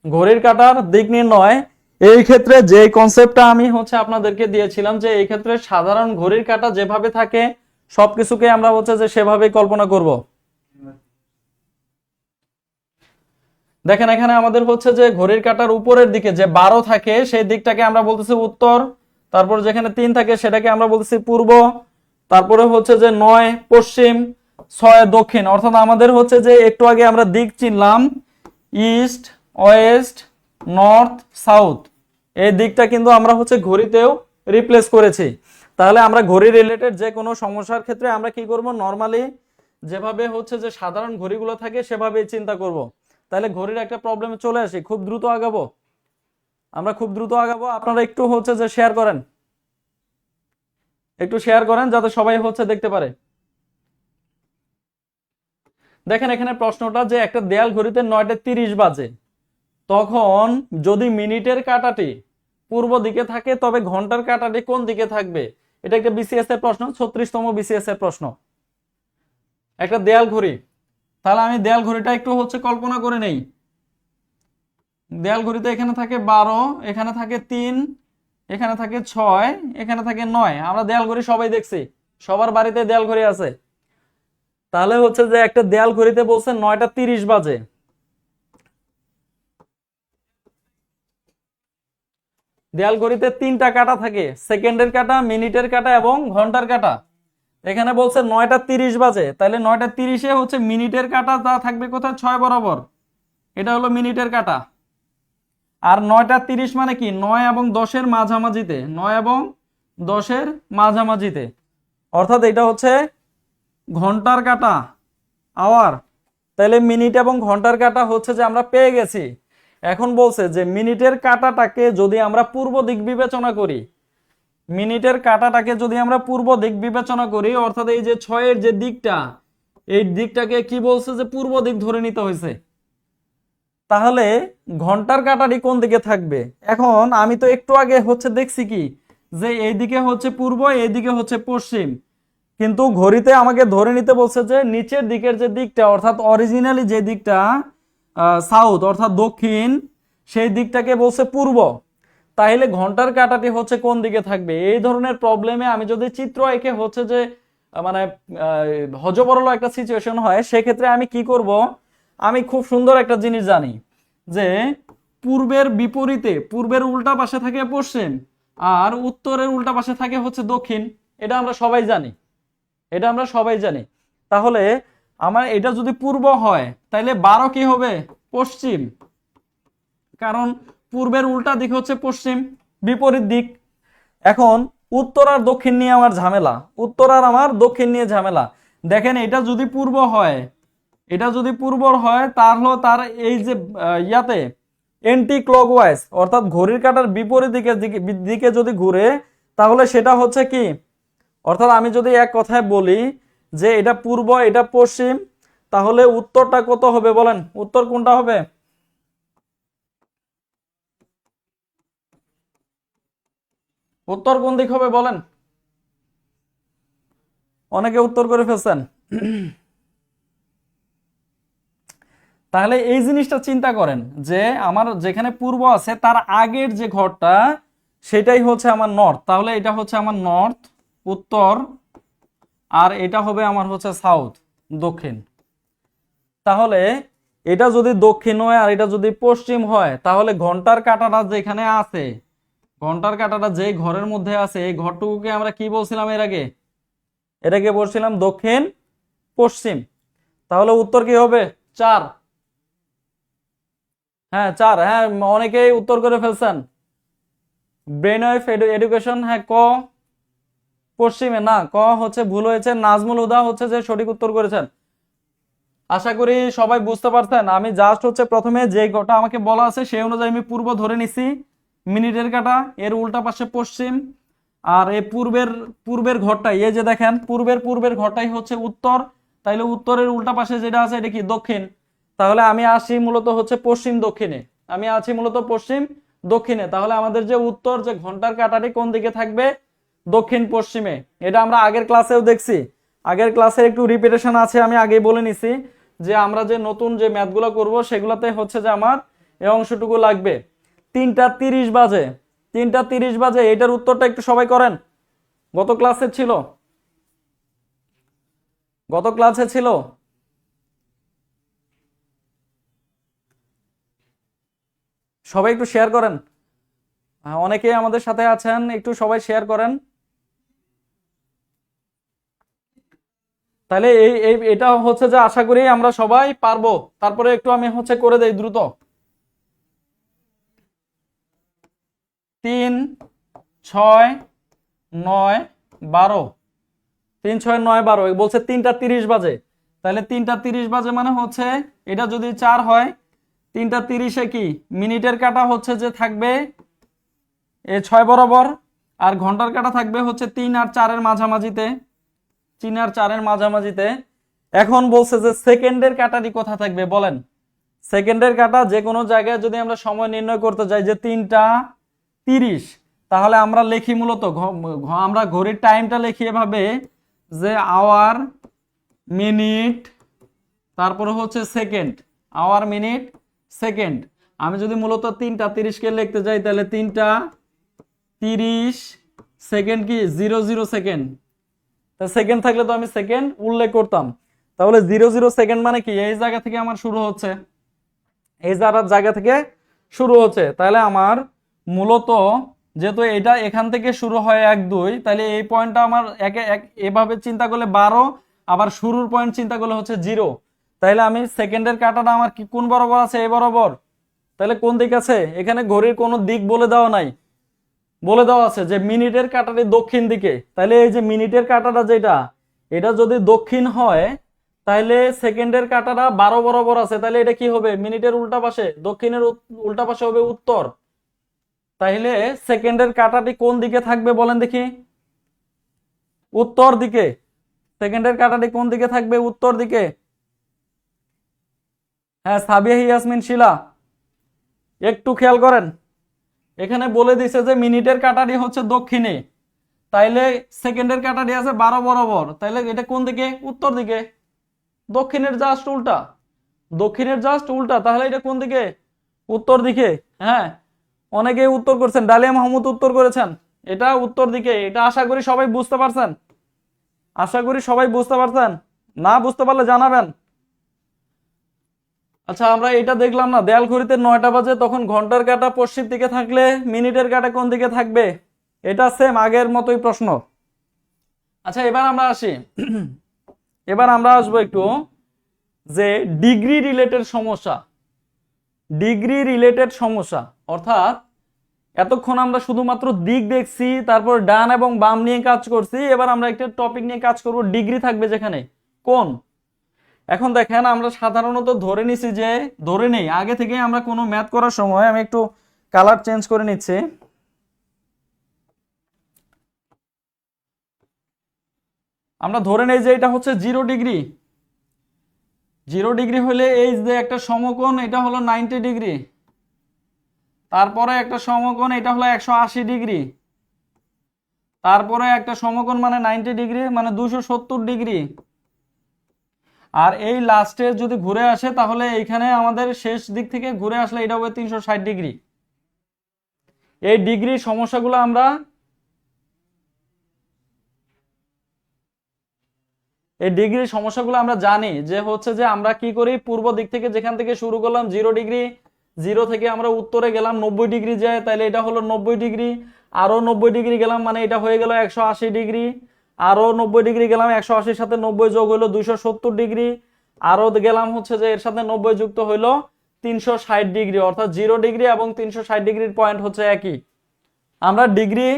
ঘড়ির কাঁটার দিক নির্ণয়, এই ক্ষেত্রে যে কনসেপ্টটা আমি হচ্ছে আপনাদেরকে দিয়েছিলাম যে এই ক্ষেত্রে সাধারণ ঘড়ির কাঁটা যেভাবে থাকে সবকিছুকে আমরা হচ্ছে যে সেভাবেই কল্পনা করব। দেখেন এখানে আমাদের হচ্ছে যে ঘড়ির কাঁটার উপরের দিকে যে 12 থাকে সেই দিকটাকে আমরা বলতেছি উত্তর, তারপর যেখানে 3 থাকে সেটাকে আমরা বলতেছি পূর্ব, তারপরে হচ্ছে যে 9 পশ্চিম, 6 দক্ষিণ, অর্থাৎ আমাদের হচ্ছে যে একটু আগে আমরা দিক চিনলাম ইস্ট, ওয়েস্ট, নর্থ, সাউথ, এই দিকটা কিন্তু আমরা হচ্ছে ঘড়িতেও রিপ্লেস করেছি। তাহলে আমরা ঘড়ি রিলেটেড যে কোনো সমস্যার ক্ষেত্রে আমরা কি করব, নরমালি যেভাবে হচ্ছে যে সাধারণ ঘড়িগুলো থাকে সেভাবেই চিন্তা করব। তাহলে ঘড়ির একটা প্রবলেমে চলে আসি, খুব দ্রুত আগাবো, আমরা খুব দ্রুত আগাবো, আপনারা একটু হচ্ছে যে শেয়ার করেন, একটু শেয়ার করেন যাতে সবাই হচ্ছে দেখতে পারে। দেখেন এখানে প্রশ্নটা যে একটা দেয়াল ঘড়িতে 9:30 বাজে, তখন যদি মিনিটের কাঁটাটি পূর্ব দিকে থাকে তবে ঘন্টার কাঁটাটি কোন দিকে থাকবে। এটা একটা বিসিএস এর প্রশ্ন, 36তম বিসিএস এর প্রশ্ন। একটা দেয়াল ঘড়ি, তাহলে আমি দেয়াল ঘড়িটা একটু কল্পনা করে নেই। দেয়াল ঘড়িতে এখানে থাকে 12, এখানে থাকে 3, এখানে থাকে 6, এখানে থাকে 9। আমরা দেয়াল ঘড়ি সবাই দেখছি, সবার বাড়িতে দেয়াল ঘড়ি আছে। তাহলে যে একটা দেয়াল ঘড়িতে বলছে 9:30 বাজে। দেয়াল ঘড়িতে 3টা কাঁটা থাকে, সেকেন্ডের কাঁটা, মিনিটের কাঁটা এবং ঘন্টার কাঁটা। এখানে বলছে 9:30 বাজে, তাহলে 9:30 মিনিটের কাঁটা তা থাকবে কোথায়? 6 বরাবর, এটা হলো মিনিটের কাঁটা। আর 9:30 মানে কি? 9 এবং 10-এর মাঝামাঝিতে, 9 এবং 10-এর মাঝামাঝিতে, অর্থাৎ এটা ঘন্টার কাঁটা, আওয়ার। তাহলে মিনিট এবং ঘন্টার কাঁটা যে আমরা পেয়ে গেছি। এখন বলছে যে মিনিটের কাঁটাটাকে যদি আমরা পূর্ব দিক বিবেচনা করি, মিনিটের কাঁটাটাকে যদি আমরা পূর্ব দিক বিবেচনা করি, অর্থাৎ এই যে 6-এর যে দিকটা, এই দিকটাকে কি বলছে? যে পূর্ব দিক ধরে নিতে হয়েছে। তাহলে ঘন্টার কাঁটাটি কোন দিকে থাকবে? এখন আমি তো একটু আগে দেখছি কি যে এইদিকে পূর্ব, এইদিকে পশ্চিম, কিন্তু ঘড়িতে আমাকে ধরে নিতে বলছে যে নিচের দিকের যে দিকটা, অর্থাৎ অরিজিনালি যে দিকটা সাউথ অর্থাৎ দক্ষিণ, সেই দিকটাকে বলছে পূর্ব। তাহলে ঘন্টার কাঁটাটি কোন দিকে থাকবে? এই ধরনের প্রবলেমে আমি যদি চিত্র এঁকে যে মানে হযবরল একটা সিচুয়েশন হয়, সেক্ষেত্রে আমি কি করব? আমি খুব সুন্দর একটা জিনিস জানি যে পূর্বের বিপরীতে, পূর্বের উল্টা পাশে থাকে পশ্চিম, আর উত্তরের উল্টা পাশে থাকে দক্ষিণ। এটা আমরা সবাই জানি, এটা আমরা সবাই জানি। তাহলে আমার এটা যদি পূর্ব হয়, তাহলে 12 কি হবে? পশ্চিম, কারণ পূর্বের উল্টা দিক পশ্চিম, বিপরীত দিক। এখন উত্তর আর দক্ষিণ নিয়ে আমার ঝামেলা, উত্তর আর আমার দক্ষিণ নিয়ে ঝামেলা। দেখেন এটা যদি পূর্ব হয়, এটা যদি পূর্ব হয়, তাহলে তার এই যে ইয়াতে এন্টি ক্লকওয়াইজ, অর্থাৎ ঘড়ির কাঁটার বিপরীত দিকে যদি ঘুরে, তাহলে সেটা কি? অর্থাৎ আমি যদি এক কথায় বলি যে এটা পূর্ব, এটা পশ্চিম, তাহলে উত্তরটা কত হবে বলেন? উত্তর কোনটা হবে? উত্তর কোন দিক হবে বলেন? অনেকে উত্তর করে ফেলছেন। তাহলে এই জিনিসটা চিন্তা করেন যে আমার যেখানে পূর্ব আছে তার আগের যে ঘরটা, সেটাই আমার নর্থ। তাহলে এটা আমার নর্থ, উত্তর, আর এটা হবে আমার সাউথ, দক্ষিণ। তাহলে এটা যদি দক্ষিণ হয় আর এটা যদি পশ্চিম হয়, তাহলে ঘন্টার কাঁটাটা যেখানে আছে, ঘন্টার কাঁটাটা যে ঘরের মধ্যে আছে, এই ঘরটুকুকে আমরা কি বলছিলাম এর আগে? এটাকে বলছিলাম দক্ষিণ পশ্চিম। তাহলে উত্তর কি হবে? 4। হ্যাঁ 4, হ্যাঁ অনেকেই উত্তর করে ফেলছেন। ব্রেন ওয়েভ এডুকেশন, হ্যাঁ ক পশ্চিমে না, ক ভুল হয়েছে। নাজমুল হুদা যে সঠিক উত্তর করেছেন। আশা করি সবাই বুঝতে পারছেন। আমি জাস্ট প্রথমে যে গোটা আমাকে বলা আছে সেই অনুযায়ী আমি পূর্ব ধরে নিছি, মিনিটের কাঁটা, এর উল্টা পাশে পশ্চিম, আর এই পূর্বের ঘরটাই, এই যে দেখেন পূর্বের ঘরটাই উত্তর। তাইলে উত্তরের উল্টা পাশে যেটা আছে এটা কি? দক্ষিণ। তাহলে আমি আসি মূলত পশ্চিম দক্ষিণে, আমি আছি মূলত পশ্চিম দক্ষিণে। তাহলে আমাদের যে উত্তর, যে ঘন্টার কাঁটাটি কোন দিকে থাকবে? দক্ষিণ পশ্চিমে। এটা আমরা আগের ক্লাসেও দেখছি, আগের ক্লাসে একটু রিপিটেশন আছে, আমি আগেই বলে নিছি যে আমরা যে নতুন যে ম্যাথগুলো করব সেগুলোতে যে আমার এই অংশটুকু লাগবে। 3:30 বাজে, 3:30 বাজে, এটার উত্তরটা একটু সবাই করেন। গত ক্লাসে ছিল, গত ক্লাসে ছিল। সবাই একটু শেয়ার করেন, অনেকেই আমাদের সাথে আছেন, একটু সবাই শেয়ার করেন। তাহলে এটা যে আশা করি আমরা সবাই পারবো। তারপরে একটু আমি করে দেই দ্রুত। 3, 6, 9, 12, 3, 6, 9, 12 বলছে 3:30 বাজে। তাহলে 3:30 বাজে মানে এটা যদি 4 হয়, 3:30 কি মিনিটের কাঁটা যে থাকবে 6 বরাবর, আর ঘন্টার কাঁটা থাকবে 3 আর 4-এর মাঝামাঝিতে, 3 আর 4-এর মাঝামাঝিতে। এখন বলছে যে সেকেন্ডের কাটাটি কোথা থাকবে বলেন। সেকেন্ডের কাটা যে কোনো জায়গায় যদি আমরা সময় নির্ণয় করতে যাই যে 3টা 30, তাহলে আমরা লিখি মূলত আমরা ঘড়ির টাইমটা লিখি এভাবে যে আওয়ার মিনিট তারপরে হচ্ছে সেকেন্ড, আওয়ার মিনিট সেকেন্ড। আমি যদি মূলত 3টা 30কে লিখতে যাই তাহলে 3টা 30 সেকেন্ড কি 00 সেকেন্ড। তা সেকেন্ড থাকলে তো আমি সেকেন্ড উল্লেখ করতাম, তাহলে 00 সেকেন্ড মানে কি এই জায়গা থেকে আমার শুরু হচ্ছে, এই জায়গা থেকে শুরু হচ্ছে। তাহলে আমার মূলত যেহেতু এটা এখান থেকে শুরু হয় 1 2, তাহলে এই পয়েন্টটা আমার এভাবে চিন্তা করলে 12, আবার শুরুর পয়েন্ট চিন্তা করলে হচ্ছে 0। তাহলে আমি সেকেন্ডের কাটাটা আমার কি কোন বরাবর আছে? এই বরাবর। তাহলে কোন দিক আছে? এখানে ঘড়ির কোনো দিক বলে দেওয়া নাই, বলে দেওয়া আছে যে মিনিটের কাঁটাটি দক্ষিণ দিকে। তাহলে এই যে মিনিটের কাঁটাটা যেটা, এটা যদি দক্ষিণ হয় তাহলে সেকেন্ডের কাঁটাটা 12 বরাবর আছে, তাহলে এটা কি হবে? মিনিটের উল্টা পাশে, দক্ষিণের উল্টা পাশে হবে উত্তর। তাহলে সেকেন্ডের কাঁটাটি কোন দিকে থাকবে বলেন দেখি? উত্তর দিকে। সেকেন্ডের কাঁটাটি কোন দিকে থাকবে? উত্তর দিকে। হ্যাঁ, সাবিয়া ইয়াসমিন শিলা, একটু খেয়াল করেন, এখানে বলে দিছে যে মিনিটের কাঁটাটি হচ্ছে দক্ষিণে, তাইলে সেকেন্ডের কাঁটাটি আছে 12 বরাবর, তাইলে এটা কোন দিকে? উত্তর দিকে। দক্ষিণের জাস্ট উল্টা, দক্ষিণের জাস্ট উল্টা, তাহলে এটা কোন দিকে? উত্তর দিকে। হ্যাঁ, অনেকেই উত্তর করছেন, ডালিয়া মাহমুদ উত্তর করেছেন, এটা উত্তর দিকে। এটা আশা করি সবাই বুঝতে পারছেন, আশা করি সবাই বুঝতে পারছেন। না বুঝতে পারলে জানাবেন। আচ্ছা, আমরা এটা দেখলাম না, দেয়াল ঘড়িতে 9টা বাজে, তখন ঘন্টার কাঁটা পশ্চিম দিকে থাকলে মিনিটের কাঁটা কোন দিকে থাকবে? এটা সেম আগের মতোই প্রশ্ন। আচ্ছা, এবার আমরা আসি, এবার আমরা আসবো একটু যে ডিগ্রি রিলেটেড সমস্যা। ডিগ্রি রিলেটেড সমস্যা অর্থাৎ এতক্ষণ আমরা শুধুমাত্র দিক দেখছি, তারপর ডান এবং বাম নিয়ে কাজ করছি, এবার আমরা একটা টপিক নিয়ে কাজ করব, ডিগ্রি থাকবে যেখানে। কোন? এখন দেখেন, আমরা সাধারণত ধরে নিছি যে, ধরে নেই আগে থেকে আমরা কোনো ম্যাথ করার সময়, আমি একটু কালার চেঞ্জ করে নিচ্ছি, আমরা ধরে নেই যে এটা হচ্ছে 0 ডিগ্রি। 0 ডিগ্রি হলে এই যে একটা সমকোণ, এটা হলো 90 ডিগ্রি, তারপরে একটা সমকোণ, এটা হলো 180 ডিগ্রি, তারপরে একটা সমকোণ মানে 90 ডিগ্রি মানে 270 ডিগ্রি, আর এই লাস্টে যদি ঘুরে আসে তাহলে এইখানে আমাদের শেষ দিক থেকে ঘুরে আসলে এটা হবে 360 ডিগ্রি। এই ডিগ্রি সমস্যাগুলো আমরা জানি যে হচ্ছে যে আমরা কি করি, পূর্ব দিক থেকে যেখান থেকে শুরু করলাম 0 ডিগ্রি, 0 থেকে আমরা উত্তরে গেলাম 90 ডিগ্রি যায়, তাহলে এটা হলো 90 ডিগ্রি, আরো 90 ডিগ্রি গেলাম মানে এটা হয়ে গেল 180 ডিগ্রি, আরো 90 ডিগ্রি গেলাম, 180-র সাথে 90 যোগ হইলো 270 ডিগ্রি, আরো গেলাম হচ্ছে যে এর সাথে 90 যুক্ত হইলো 360 ডিগ্রি, অর্থাৎ 0 ডিগ্রি এবং 360 ডিগ্রির পয়েন্ট হচ্ছে একই। আমরা ডিগ্রি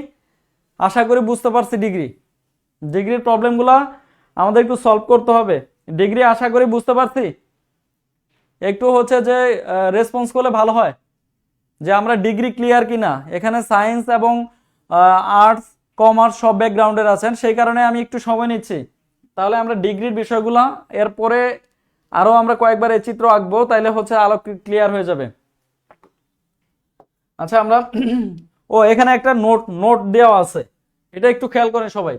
আশা করি বুঝতে পারছি, ডিগ্রির প্রবলেমগুলা আমাদের একটু সলভ করতে হবে। ডিগ্রি আশা করি বুঝতে পারছি, একটু হচ্ছে যে রেসপন্স করলে ভালো হয় যে আমরা ডিগ্রি ক্লিয়ার কিনা। এখানে সায়েন্স এবং আর্টস কমার্স সব ব্যাকগ্রাউন্ডের আছেন, সেই কারণে আমি একটু সময় নিচ্ছি, তাহলে আমরা ডিগ্রির বিষয়গুলা এরপরে আরো আমরা কয়েকবার এই চিত্র আঁকবো, তাইলে হচ্ছে আলো ক্লিয়ার হয়ে যাবে। আচ্ছা, আমরা ও এখানে একটা নোট দেওয়া আছে, এটা একটু খেয়াল করেন সবাই।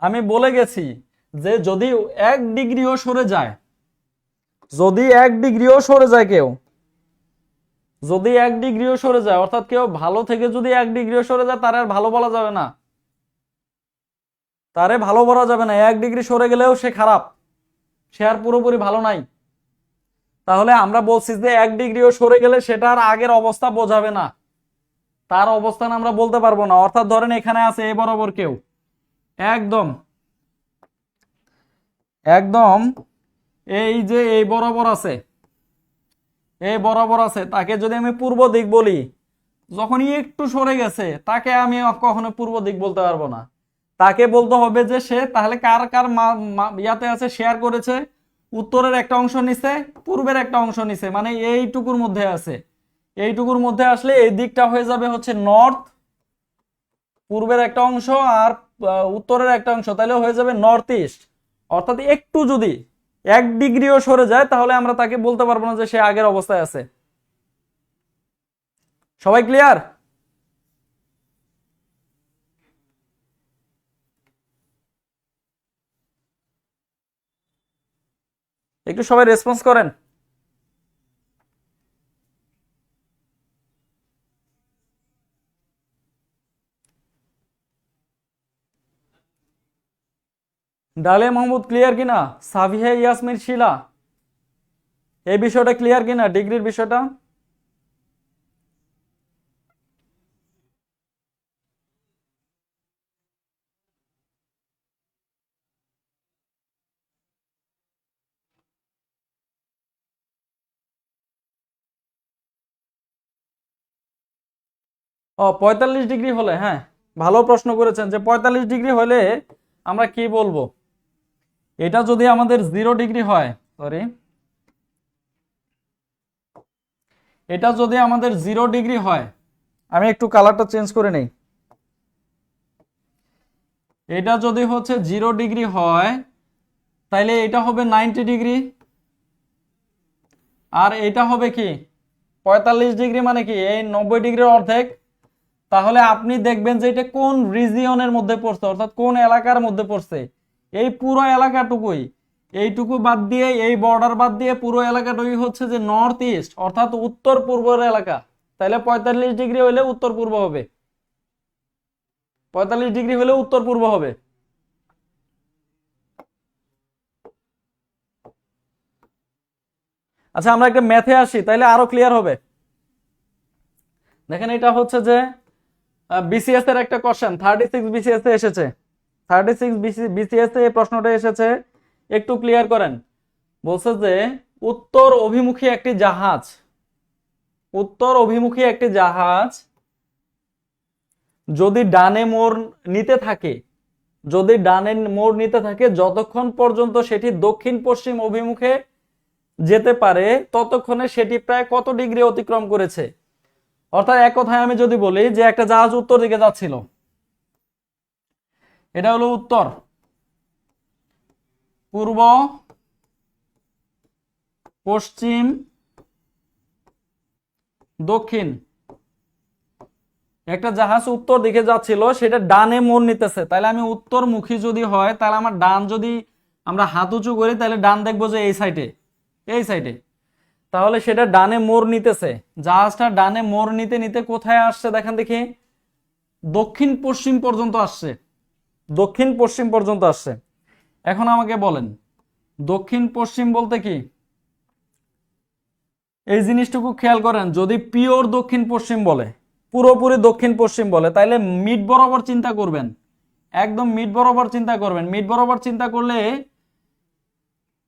আমি বলে গেছি যে যদি 1 ডিগ্রিও সরে যায়, যদি 1 ডিগ্রিও সরে যায় কেউ, যদি 1 ডিগ্রিও সরে যায়, অর্থাৎ কেউ ভালো থেকে যদি 1 ডিগ্রিও সরে যায়, তার আর ভালো বলা যাবে না, তারে ভালো বলা যাবে না। 1 ডিগ্রি সরে গেলেও সে খারাপ, সে আর পুরোপুরি ভালো নাই। তাহলে আমরা বলছি যে 1 ডিগ্রিও সরে গেলে সেটার আগের অবস্থা বোঝাবে না, তার অবস্থান আমরা বলতে পারবো না। অর্থাৎ ধরেন এখানে আছে এ বরাবর কেউ, একদম একদম এই যে এই বরাবর আছে, এই বরাবর আছে, তাকে যদি আমি পূর্ব দিক বলি, যখনই একটু সরে গেছে তাকে আমি কখনো পূর্ব দিক বলতে পারবো না। তাকে বলতে হবে যে সে তাহলে কার কার ইয়াতে আছে, শেয়ার করেছে, উত্তরের একটা অংশ নিছে, পূর্বের একটা অংশ নিছে, মানে এইটুকুর মধ্যে আছে। এইটুকুর মধ্যে আসলে এই দিকটা হয়ে যাবে হচ্ছে নর্থ, পূর্বের একটা অংশ আর উত্তরের একটা অংশ, তাহলে হয়ে যাবে নর্থ ইস্ট। অর্থাৎ একটু যদি 1 ডিগ্রিও সরে যায় তাহলে আমরা তাকে বলতে পারবো না যে সে আগের অবস্থায় আছে। সবাই ক্লিয়ার? একটু সবাই রেসপন্স করেন। ডালিয়া মাহমুদ ক্লিয়ার কিনা? সাবিহা ইয়াসমিন শিলা এই বিষয়টা ক্লিয়ার কিনা, ডিগ্রির বিষয়টা? ও 45 ডিগ্রি হলে, হ্যাঁ ভালো প্রশ্ন করেছেন যে 45 ডিগ্রি হলে আমরা কি বলবো। এটা যদি আমাদের 0 ডিগ্রি হয়, সরি, এটা যদি আমাদের 0 ডিগ্রি হয়, আমি একটু কালারটা চেঞ্জ করে নেই। এটা যদি হচ্ছে 0 ডিগ্রি হয় তাইলে এটা হবে 90 ডিগ্রি, আর এটা হবে কি 45 ডিগ্রি, মানে কি এই 90 ডিগ্রির অর্ধেক। তাহলে আপনি দেখবেন যে এটা কোন রিজিয়নের মধ্যে পড়ছে, অর্থাৎ কোন এলাকার মধ্যে পড়ছে। এই পুরো এলাকাটুকুই, এইটুকু বাদ দিয়ে, এই বর্ডার বাদ দিয়ে পুরো এলাকাটুকুই হচ্ছে যে নর্থ ইস্ট, অর্থাৎ উত্তর পূর্বের এলাকা। তাহলে 45 ডিগ্রি হলে উত্তর পূর্ব হবে, 45 ডিগ্রি হলে উত্তর পূর্ব হবে। আচ্ছা আমরা একটা ম্যাথে আসি, তাইলে আরো ক্লিয়ার হবে। দেখেন এটা হচ্ছে যে বিসিএস এর একটা কোশ্চেন, 36 বিসিএস এ এসেছে, 36 বিসিএস এ এই প্রশ্নটা এসেছে, একটু ক্লিয়ার করেন। বলছে যে উত্তর অভিমুখী একটি জাহাজ, উত্তর অভিমুখী একটি জাহাজ যদি ডানে মোড় নিতে থাকে, যদি ডানে মোড় নিতে থাকে, যতক্ষণ পর্যন্ত সেটি দক্ষিণ পশ্চিম অভিমুখে যেতে পারে ততক্ষণে সেটি প্রায় কত ডিগ্রি অতিক্রম করেছে। অর্থাৎ এক কথায় আমি যদি বলি যে একটা জাহাজ উত্তর দিকে যাচ্ছিল, এটা হলো উত্তর, পূর্ব, পশ্চিম, দক্ষিণ। একটা জাহাজ উত্তর দিকে যাচ্ছিল, সেটা ডানে মোড় নিতেছে, তাহলে আমি উত্তরমুখী যদি হয় তাহলে আমার ডান, যদি আমরা হাত উঁচু করি তাহলে ডান দেখবো যে এই সাইডে, এই সাইডে। তাহলে সেটা ডানে মোড় নিতেছে, জাহাজটা ডানে মোড় নিতে নিতে কোথায় আসছে দেখেন দেখি, দক্ষিণ পশ্চিম পর্যন্ত আসছে, দক্ষিণ পশ্চিম পর্যন্ত আসছে। এখন আমাকে বলেন দক্ষিণ পশ্চিম বলতে কি, এই জিনিসটুকু খেয়াল করেন। যদি পিওর দক্ষিণ পশ্চিম বলে, পুরোপুরি দক্ষিণ পশ্চিম বলে, তাইলে মিড বরাবর চিন্তা করবেন, একদম মিড বরাবর চিন্তা করবেন। মিড বরাবর চিন্তা করলে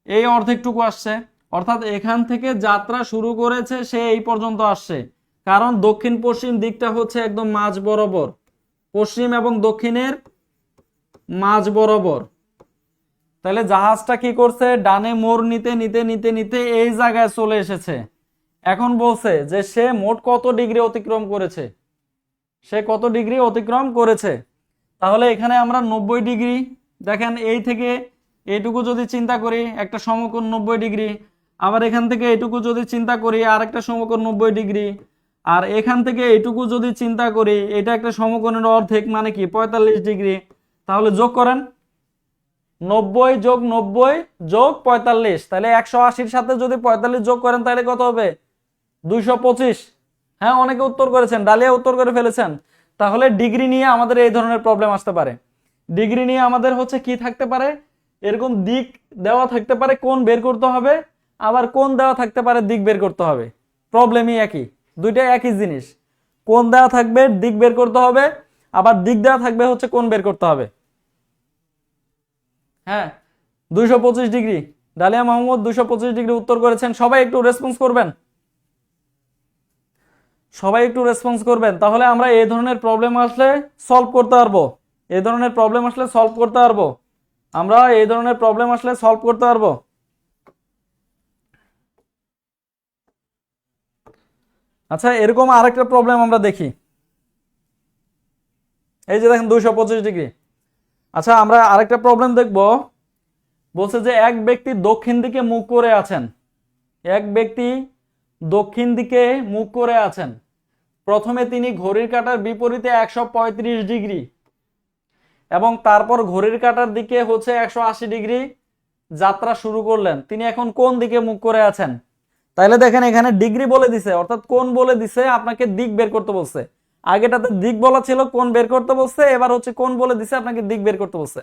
এই অর্ধেকটুকু আসছে, অর্থাৎ এখান থেকে যাত্রা শুরু করেছে সে এই পর্যন্ত আসছে, কারণ দক্ষিণ পশ্চিম দিকটা হচ্ছে একদম মাঝ বরাবর, পশ্চিম এবং দক্ষিণের মাঝ বরাবর। তাহলে জাহাজটা কি করছে, ডানে মোড় নিতে নিতে নিতে নিতে এই জায়গায় চলে এসেছে। এখন বলছে যে সে মোট কত ডিগ্রি অতিক্রম করেছে, সে কত ডিগ্রি অতিক্রম করেছে। তাহলে এখানে আমরা 90 ডিগ্রি, দেখেন এই থেকে এইটুকু যদি চিন্তা করি একটা সমকোণ 90 ডিগ্রি, আবার এখান থেকে এইটুকু যদি চিন্তা করি আর একটা সমকোণ 90 ডিগ্রি, আর এখান থেকে এইটুকু যদি চিন্তা করি এটা একটা সমকোণের অর্ধেক, মানে কি 45 ডিগ্রি। তাহলে যোগ করেন, 90 যোগ 90 যোগ 45, তাহলে 180-র সাথে যদি 45 যোগ করেন তাহলে কত হবে, 225। হ্যাঁ অনেকে উত্তর করেছেন, ডালিয়া উত্তর করে ফেলেছেন। তাহলে ডিগ্রি নিয়ে আমাদের এই ধরনের প্রবলেম আসতে পারে। ডিগ্রি নিয়ে আমাদের হচ্ছে কি থাকতে পারে, এরকম দিক দেওয়া থাকতে পারে, কোণ বের করতে হবে, আবার কোণ দেওয়া থাকতে পারে, দিক বের করতে হবে। প্রবলেমই একই, দুইটাই একই জিনিস। কোণ দেওয়া থাকবে, দিক বের করতে হবে, আবার দিক দেওয়া থাকবে হচ্ছে কোণ বের করতে হবে। হ্যাঁ 225 ডিগ্রি, ডালিয়া মাহমুদ 225 ডিগ্রি উত্তর করেছেন। সবাই একটু রেসপন্স করবেন, সবাই একটু রেসপন্স করবেন, তাহলে আমরা এই ধরনের প্রবলেম আসলে সলভ করতে পারবো, এই ধরনের প্রবলেম আসলে সলভ করতে পারবো, আমরা এই ধরনের প্রবলেম আসলে সলভ করতে পারবো। আচ্ছা এরকম আরেকটা প্রবলেম আমরা দেখি, এই যে দেখেন 225 ডিগ্রি। আচ্ছা আমরা আরেকটা প্রবলেম দেখব, বলছে যে এক ব্যক্তি দক্ষিণ দিকে মুখ করে আছেন, এক ব্যক্তি দক্ষিণ দিকে মুখ করে আছেন। প্রথমে তিনি ঘড়ির কাঁটার বিপরীতে 135 ডিগ্রি এবং তারপর ঘড়ির কাঁটার দিকে হচ্ছে 180 ডিগ্রি যাত্রা শুরু করলেন। তিনি এখন কোন দিকে মুখ করে আছেন? তাহলে দেখেন এখানে ডিগ্রি বলে দিছে, অর্থাৎ কোন বলে দিছে, আপনাকে দিক বের করতে বলছে। আগেটাতে দিক বলা ছিল, কোন বের করতে বলছে, এবার হচ্ছে কোন বলে দিছে, আপনাকে দিক বের করতে বলছে।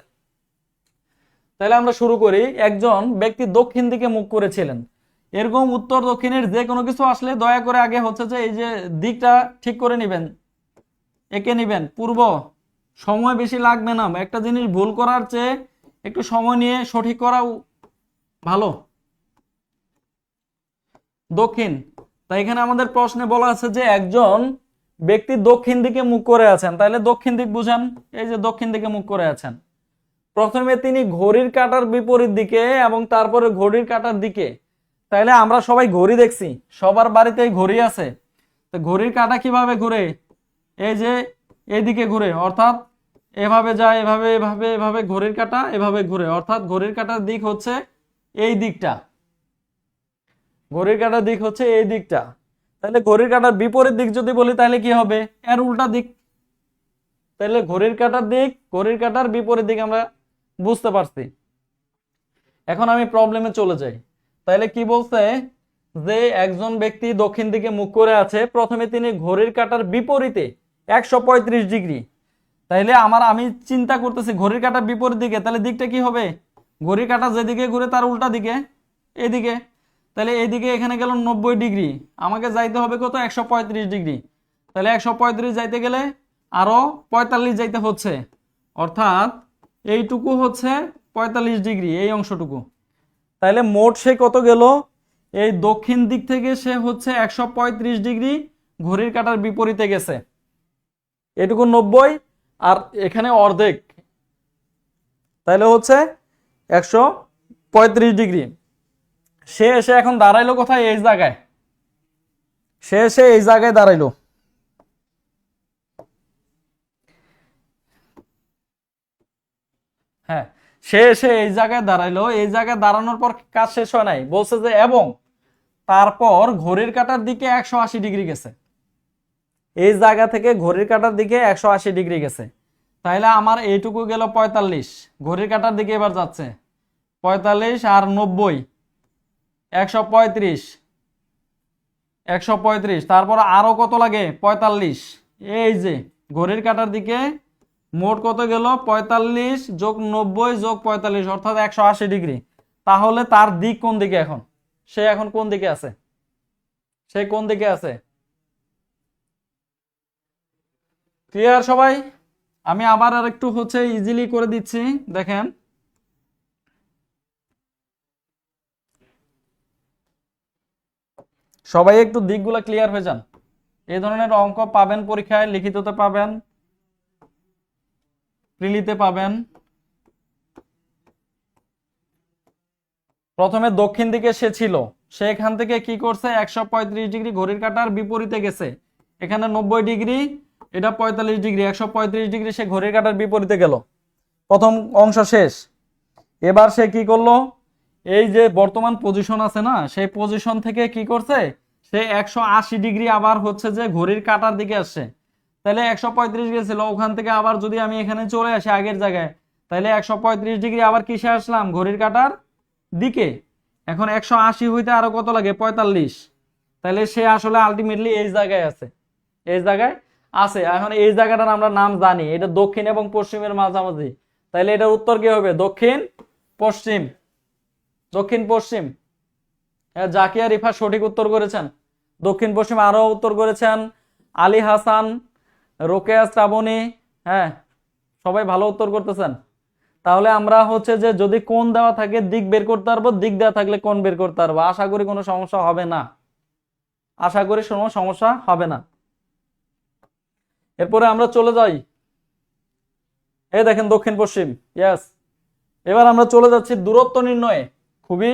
তাহলে আমরা শুরু করি। একজন ব্যক্তি দক্ষিণ দিকে মুখ করেছিলেন। এরকম উত্তর দক্ষিণের যে কোনো কিছু আসলে দয়া করে আগে হচ্ছে যে এই যে দিকটা ঠিক করে নিবেন, এঁকে নিবেন। পূর্ব, সময় বেশি লাগবে না, একটা জিনিস ভুল করার চেয়ে একটু সময় নিয়ে সঠিক করা ভালো। দক্ষিণ, তাই এখানে আমাদের প্রশ্নে বলা আছে যে একজন ব্যক্তি দক্ষিণ দিকে মুখ করে আছেন, তাহলে দক্ষিণ দিক বুঝান। এই যে দক্ষিণ দিকে মুখ করে আছেন। প্রথমে তিনি ঘড়ির কাঁটার বিপরীত দিকে এবং তারপরে ঘড়ির কাঁটার দিকে। তাহলে আমরা সবাই ঘড়ি দেখছি, সবার বাড়িতেই ঘড়ি আছে। তো ঘড়ির কাঁটা কিভাবে ঘুরে? এই যে এইদিকে ঘুরে, অর্থাৎ এভাবে যায়, এভাবে এভাবে এভাবে ঘড়ির কাঁটা এভাবে ঘুরে, অর্থাৎ ঘড়ির কাঁটার দিক হচ্ছে এই দিকটা, ঘড়ির কাঁটার দিক হচ্ছে এই দিকটা। তাহলে ঘড়ির কাঁটার বিপরীত দিক যদি বলি তাহলে কি হবে? এর উল্টা দিক। তাহলে ঘড়ির কাঁটার দিক, ঘড়ির কাঁটার বিপরীত দিক আমরা বুঝতে পারছি। এখন আমি প্রবলেমে চলে যাই। তাহলে কি বলছে যে একজন ব্যক্তি দক্ষিণ দিকে মুখ করে আছে, প্রথমে তিনি ঘড়ির কাঁটার বিপরীতে 135 ডিগ্রি। তাইলে আমি চিন্তা করতেছি ঘড়ির কাঁটার বিপরীত দিকে, তাহলে দিকটা কি হবে? ঘড়ির কাঁটা যেদিকে ঘুরে তার উল্টা দিকে, এদিকে। তাহলে এইদিকে এখানে গেল 90 ডিগ্রি, আমাকে যাইতে হবে কত? 135 ডিগ্রি। তাহলে 135 যাইতে গেলে আরো 45 যাইতে হচ্ছে, অর্থাৎ এইটুকু হচ্ছে 45 ডিগ্রি, এই অংশটুকু। তাহলে মোট সে কত গেল? এই দক্ষিণ দিক থেকে সে হচ্ছে 135 ডিগ্রি ঘড়ির কাঁটার বিপরীতে গেছে। এটুকু 90 আর এখানে অর্ধেক, তাহলে হচ্ছে 135 ডিগ্রি। সে এসে এখন দাঁড়াইলো কোথায়? এই জায়গায়। সে এসে এই জায়গায় দাঁড়াইলো। হ্যাঁ, সে এসে এই জায়গায় দাঁড়াইলো। এই জায়গায় দাঁড়ানোর পর কাজ শেষ হয় নাই, বলছে যে এবং তারপর ঘড়ির কাঁটার দিকে 180 ডিগ্রি গেছে। এই জায়গা থেকে ঘড়ির কাঁটার দিকে 180 ডিগ্রি গেছে। তাহলে আমার এইটুকু গেল 45, ঘড়ির কাঁটার দিকে এবার যাচ্ছে 45 আর 90, 135, 135। তারপর আরো কত লাগে? 45। এই যে ঘড়ির কাঁটার দিকে মোট কত গেল? 45 যোগ 90 যোগ 45, অর্থাৎ 180 ডিগ্রি। তাহলে তার দিক কোন দিকে এখন? সে এখন কোন দিকে আছে? সে কোন দিকে আছে? ক্লিয়ার সবাই? আমি আবার আর একটু হচ্ছে ইজিলি করে দিচ্ছি, দেখেন। সবাই একটু দিকগুলো ক্লিয়ার হয়ে যান। এই ধরনের অঙ্ক পাবেন পরীক্ষায়, লিখিততে পাবেন, প্রিলিতে পাবেন। প্রথমে দক্ষিণ দিকে সে ছিল, সে এখান থেকে কি করছে? 135 ডিগ্রি ঘড়ির কাঁটার বিপরীতে গেছে। এখানে 90 ডিগ্রি, এটা 45 ডিগ্রি, 135 ডিগ্রি সে ঘড়ির কাঁটার বিপরীতে গেল। প্রথম অংশ শেষ। এবার সে কি করলো? এই যে বর্তমান পজিশন আছে না, সেই পজিশন থেকে কি করছে? সে 180 ডিগ্রি আবার হচ্ছে যে ঘড়ির কাঁটার দিকে আসছে। তাহলে 135 গেছিল, ওখান থেকে আবার যদি আমি এখানে চলে আসি আগের জায়গায়, তাহলে 135 ডিগ্রি আবার কিসে আসলাম? ঘড়ির কাঁটার দিকে। এখন 180 হইতে আরো কত লাগে? 45। তাহলে সে আসলে আলটিমেটলি এই জায়গায় আছে, এই জায়গায় আছে। এখন এই জায়গাটার আমরা নাম জানি, এটা দক্ষিণ এবং পশ্চিমের মাঝামাঝি। তাহলে এটার উত্তর কি হবে? দক্ষিণ পশ্চিম। দক্ষিণ পশ্চিম। জাকিয়া রিফা সঠিক উত্তর করেছেন। দক্ষিণ পশ্চিম। আরো উত্তর করেছেন আলী হাসান, রোকেয়া শ্রাবণী। হ্যাঁ, সবাই ভালো উত্তর করতেছেন। তাহলে আমরা হচ্ছে যে যদি কোণ দেওয়া থাকে দিক বের করতে পারবো, দিক দেওয়া থাকলে কোণ বের করতে পারবো। আশা করি কোনো সমস্যা হবে না, আশা করি কোনো সমস্যা হবে না। এরপরে আমরা চলে যাই, এই দেখেন দক্ষিণ পশ্চিম। ইয়েস, এবার আমরা চলে যাচ্ছি দূরত্ব নির্ণয়ে। খুবই,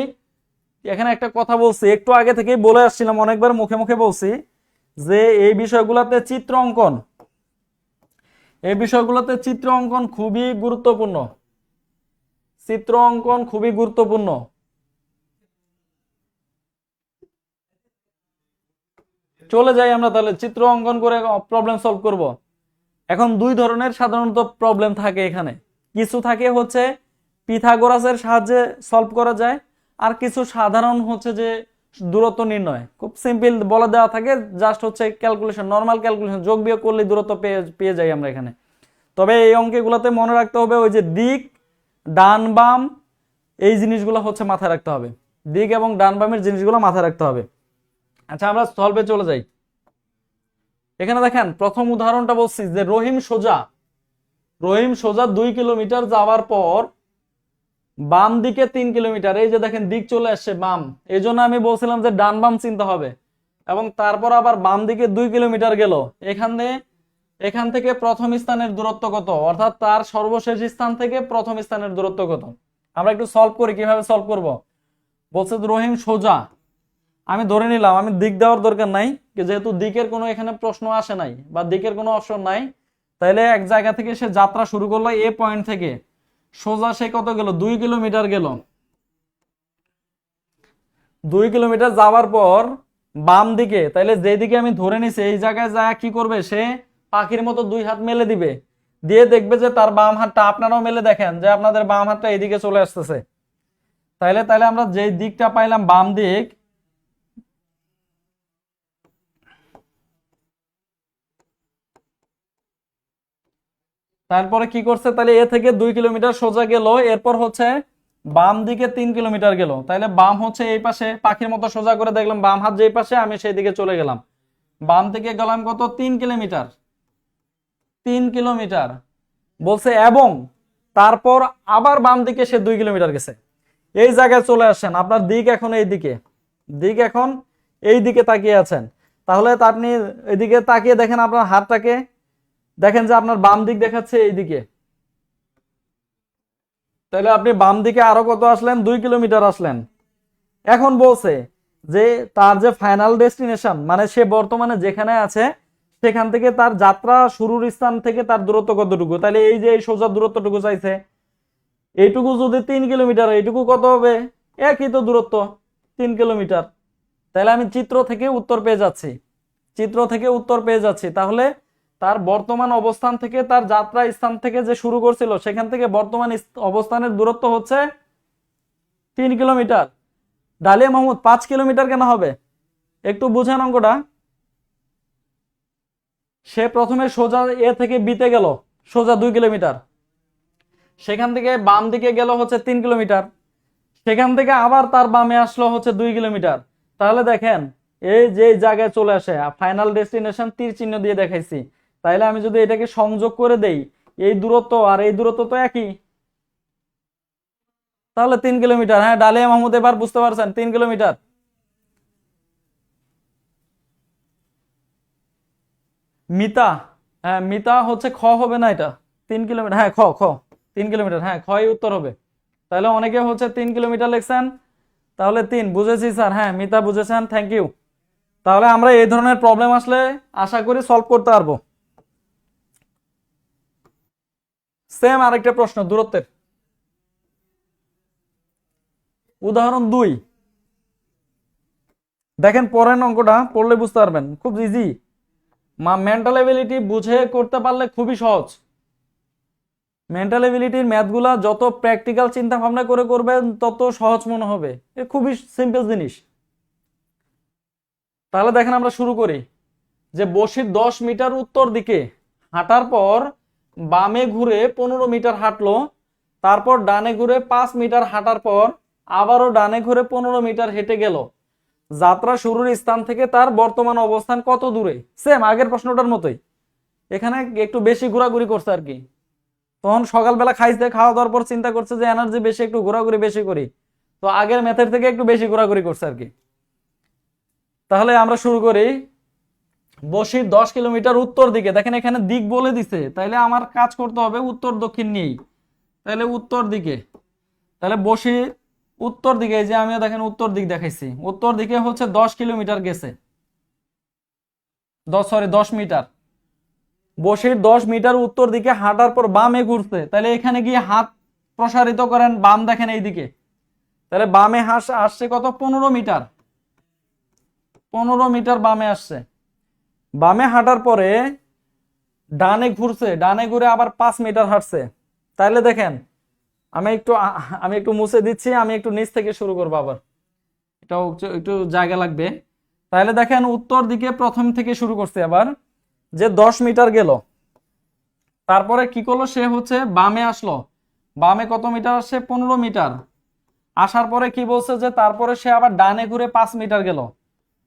এখানে একটা কথা বলছি, একটু আগে থেকেই বলে আসছিলাম, অনেকবার মুখে মুখে বলছি যে এই বিষয়গুলোতে চিত্র অঙ্কন, এই বিষয়গুলোতে চিত্র অঙ্কন খুবই গুরুত্বপূর্ণ। চিত্র অঙ্কন খুবই গুরুত্বপূর্ণ। চলে যাই আমরা তাহলে চিত্র অঙ্কন করে প্রবলেম সলভ করব। এখন দুই ধরনের সাধারণত প্রবলেম থাকে এখানে। কিছু থাকে হচ্ছে পিথাগোরাসের সাহায্যে সলভ করা যায়, আর কিছু সাধারণ হচ্ছে যে দূরত্ব নির্ণয় খুব সিম্পল বলে দেওয়া থাকে, জাস্ট হচ্ছে ক্যালকুলেশন, নর্মাল ক্যালকুলেশন, যোগ বিয়োগ করলে দূরত্ব পেয়ে পেয়ে যাই আমরা এখানে। তবে এই অঙ্কগুলোতে মনে রাখতে হবে ওই যে দিক, ডান বাম, এই জিনিসগুলো হচ্ছে মাথায় রাখতে হবে। দিক এবং ডান বামের জিনিসগুলো মাথায় রাখতে হবে। আচ্ছা আমরা সলভে চলে যাই। এখানে দেখেন প্রথম উদাহরণটা বলছি যে রহিম সোজা 2 কিলোমিটার যাওয়ার পর বাম দিকে 3 কিলোমিটার, এই যে দেখেন দিক চলে আসছে বাম, এই জন্য আমি বলছিলাম যে ডান বাম চিনতে হবে। এবং তারপর আবার বাম দিকে 2 কিলোমিটার গেল, এখান থেকে প্রথম স্থানের দূরত্ব কত, অর্থাৎ তার সর্বশেষ স্থান থেকে প্রথম স্থানের দূরত্ব কত। আমরা একটু সলভ করি, কিভাবে সলভ করব। বলছে রহিম সোজা, আমি ধরে নিলাম, আমি দিক দেওয়ার দরকার নাই, যেহেতু দিকের কোনো এখানে প্রশ্ন আসে নাই বা দিকের কোনো অপশন নাই, তাইলে এক জায়গা থেকে সে যাত্রা শুরু করলো, এ পয়েন্ট থেকে সোজা সে কত গেল, 2 কিলোমিটার গেল। 2 কিলোমিটার যাওয়ার পর বাম দিকে, তাইলে যেদিকে আমি ধরে নিছি এই জায়গায় যা কি করবে, সে পাখির মতো 2 হাত মেলে দিবে, দিয়ে দেখবে যে তার বাম হাতটা, আপনারাও মেলে দেখেন যে আপনাদের বাম হাতটা এইদিকে চলে আসতেছে। তাইলে আমরা যে দিকটা পাইলাম বাম দিক, তারপরে কি করছে, তাহলে এ থেকে 2 কিলোমিটার সোজা গেল, এরপর হচ্ছে বাম দিকে 3 কিলোমিটার গেল। তাহলে বাম হচ্ছে এই পাশে, পাখির মতো সোজা করে দেখলাম বাম হাত যেই পাশে, আমি সেই দিকে চলে গেলাম। বাম থেকে গেলাম কত, 3 কিলোমিটার। 3 কিলোমিটার বলছে, এবং তারপর আবার বাম দিকে সে 2 কিলোমিটার গেছে। এই জায়গায় চলে আসেন, আপনার দিক এখন এই দিকে, দিক এখন এই দিকে তাকিয়ে আছেন। তাহলে আপনি এদিকে তাকিয়ে দেখেন আপনার হাতটাকে, দেখেন যে আপনার বাম দিক দেখাচ্ছে এইদিকে। তাহলে আপনি বাম দিকে আরো কত আসলেন, 2 কিলোমিটার আসলেন। এখন বলছে যে তার যে ফাইনাল ডেস্টিনেশন, মানে সে বর্তমানে যেখানে আছে সেখান থেকে তার যাত্রা শুরুর স্থান থেকে তার দূরত্ব কতটুকু। তাহলে এই যে এই সোজা দূরত্বটুকু চাইছে, এইটুকু যদি 3 কিলোমিটার, এইটুকু কত হবে, একই তো দূরত্ব, 3 কিলোমিটার। তাহলে আমি চিত্র থেকে উত্তর পেয়ে যাচ্ছি। তাহলে তার বর্তমান অবস্থান থেকে, তার যাত্রা স্থান থেকে যে শুরু করছিল সেখান থেকে বর্তমান অবস্থানের দূরত্ব হচ্ছে 3 কিলোমিটার। ডালিয়া মাহমুদ 5 কিলোমিটার কেন হবে, একটু বুঝেন অঙ্কটা। সে প্রথমে সোজা এ থেকে বিতে গেল, সোজা 2 কিলোমিটার, সেখান থেকে বাম দিকে গেল হচ্ছে 3 কিলোমিটার, সেখান থেকে আবার তার বামে আসলো হচ্ছে 2 কিলোমিটার। তাহলে দেখেন এই যে জায়গায় চলে আসে, ফাইনাল ডেস্টিনেশন তীর চিহ্ন দিয়ে দেখাইছি। তাইলে আমি যদি এটাকে সংযোগ করে দেই, এই দূরত্ব আর এই দূরত্ব তো একই, তাহলে 3 কিলোমিটার। হ্যাঁ ডালিয়া মাহমুদ এবার বুঝতে পারছেন, 3 কিলোমিটার। মিতা, হ্যাঁ মিতা হচ্ছে খ হবে না, এটা 3 কিলোমিটার, হ্যাঁ খ খ 3 কিলোমিটার, হ্যাঁ খই উত্তর হবে। তাহলে অনেকে হচ্ছে 3 কিলোমিটার লিখছেন, তাহলে 3 বুঝেছি স্যার, হ্যাঁ মিতা বুঝেছেন, থ্যাংক ইউ। তাহলে আমরা এই ধরনের প্রবলেম আসলে আশা করি সলভ করতে পারবো। সেম আরেকটা প্রশ্ন দূরত্বের, উদাহরণ 2। দেখেন পরের অঙ্কটা পড়লে বুঝতে পারবেন, খুব ইজি। মেন্টাল এবিলিটি বুঝে করতে পারলে খুবই সহজ। মেন্টাল এবিলিটির ম্যাথগুলা যত প্র্যাকটিক্যাল চিন্তা ভাবনা করে করবেন তত সহজ মনে হবে, এ খুবই সিম্পল জিনিস। তাহলে দেখেন আমরা শুরু করি, যে বসির 10 মিটার উত্তর দিকে হাঁটার পর বামে ঘুরে 15 মিটার হাঁটলো, তারপর ডানে ঘুরে 5 মিটার হাঁটার পর আবারও ডানে ঘুরে 15 মিটার হেঁটে গেল। যাত্রা শুরুর স্থান থেকে তার বর্তমান অবস্থান কত দূরে। সেম আগের প্রশ্নটার মতোই, এখানে একটু বেশি ঘোরাঘুরি করছে আর কি। তখন সকালবেলা খাইছে, খাওয়া দাওয়ার পর চিন্তা করছে যে এনার্জি বেশি, একটু ঘোরাঘুরি বেশি করি, তো আগের ম্যাথের থেকে একটু বেশি ঘোরাঘুরি করছে আর কি। তাহলে আমরা শুরু করি, বসির 10 কিলোমিটার উত্তর দিকে, দেখেন এখানে দিক বলে দিছে, তাইলে আমার কাজ করতে হবে উত্তর দক্ষিণ নিয়েই। তাহলে উত্তর দিকে, তাহলে বসির উত্তর দিকে, এই যে আমিও দেখেন উত্তর দিক দেখাইছি, উত্তর দিকে হচ্ছে 10 কিলোমিটার গেছে, 10 মিটার। বসির 10 মিটার উত্তর দিকে হাঁটার পর বামে ঘুরছে, তাহলে এখানে গিয়ে হাত প্রসারিত করেন, বাম দেখেন এইদিকে, তাহলে বামে আসছে কত, 15 মিটার, 15 মিটার বামে আসছে। বামে হাঁটার পরে ডানে ঘুরছে, ডানে ঘুরে আবার 5 মিটার হাঁটছে। তাহলে দেখেন আমি একটু মুছে দিচ্ছি, আমি একটু নিচ থেকে শুরু করবো, আবার এটাও একটু জায়গা লাগবে। তাহলে দেখেন উত্তর দিকে প্রথম থেকে শুরু করছে, আবার যে 10 মিটার গেল, তারপরে কি করলো, সে হচ্ছে বামে আসলো, বামে কত মিটার আসছে, 15 মিটার। আসার পরে কি বলছে, যে তারপরে সে আবার ডানে ঘুরে 5 মিটার গেল,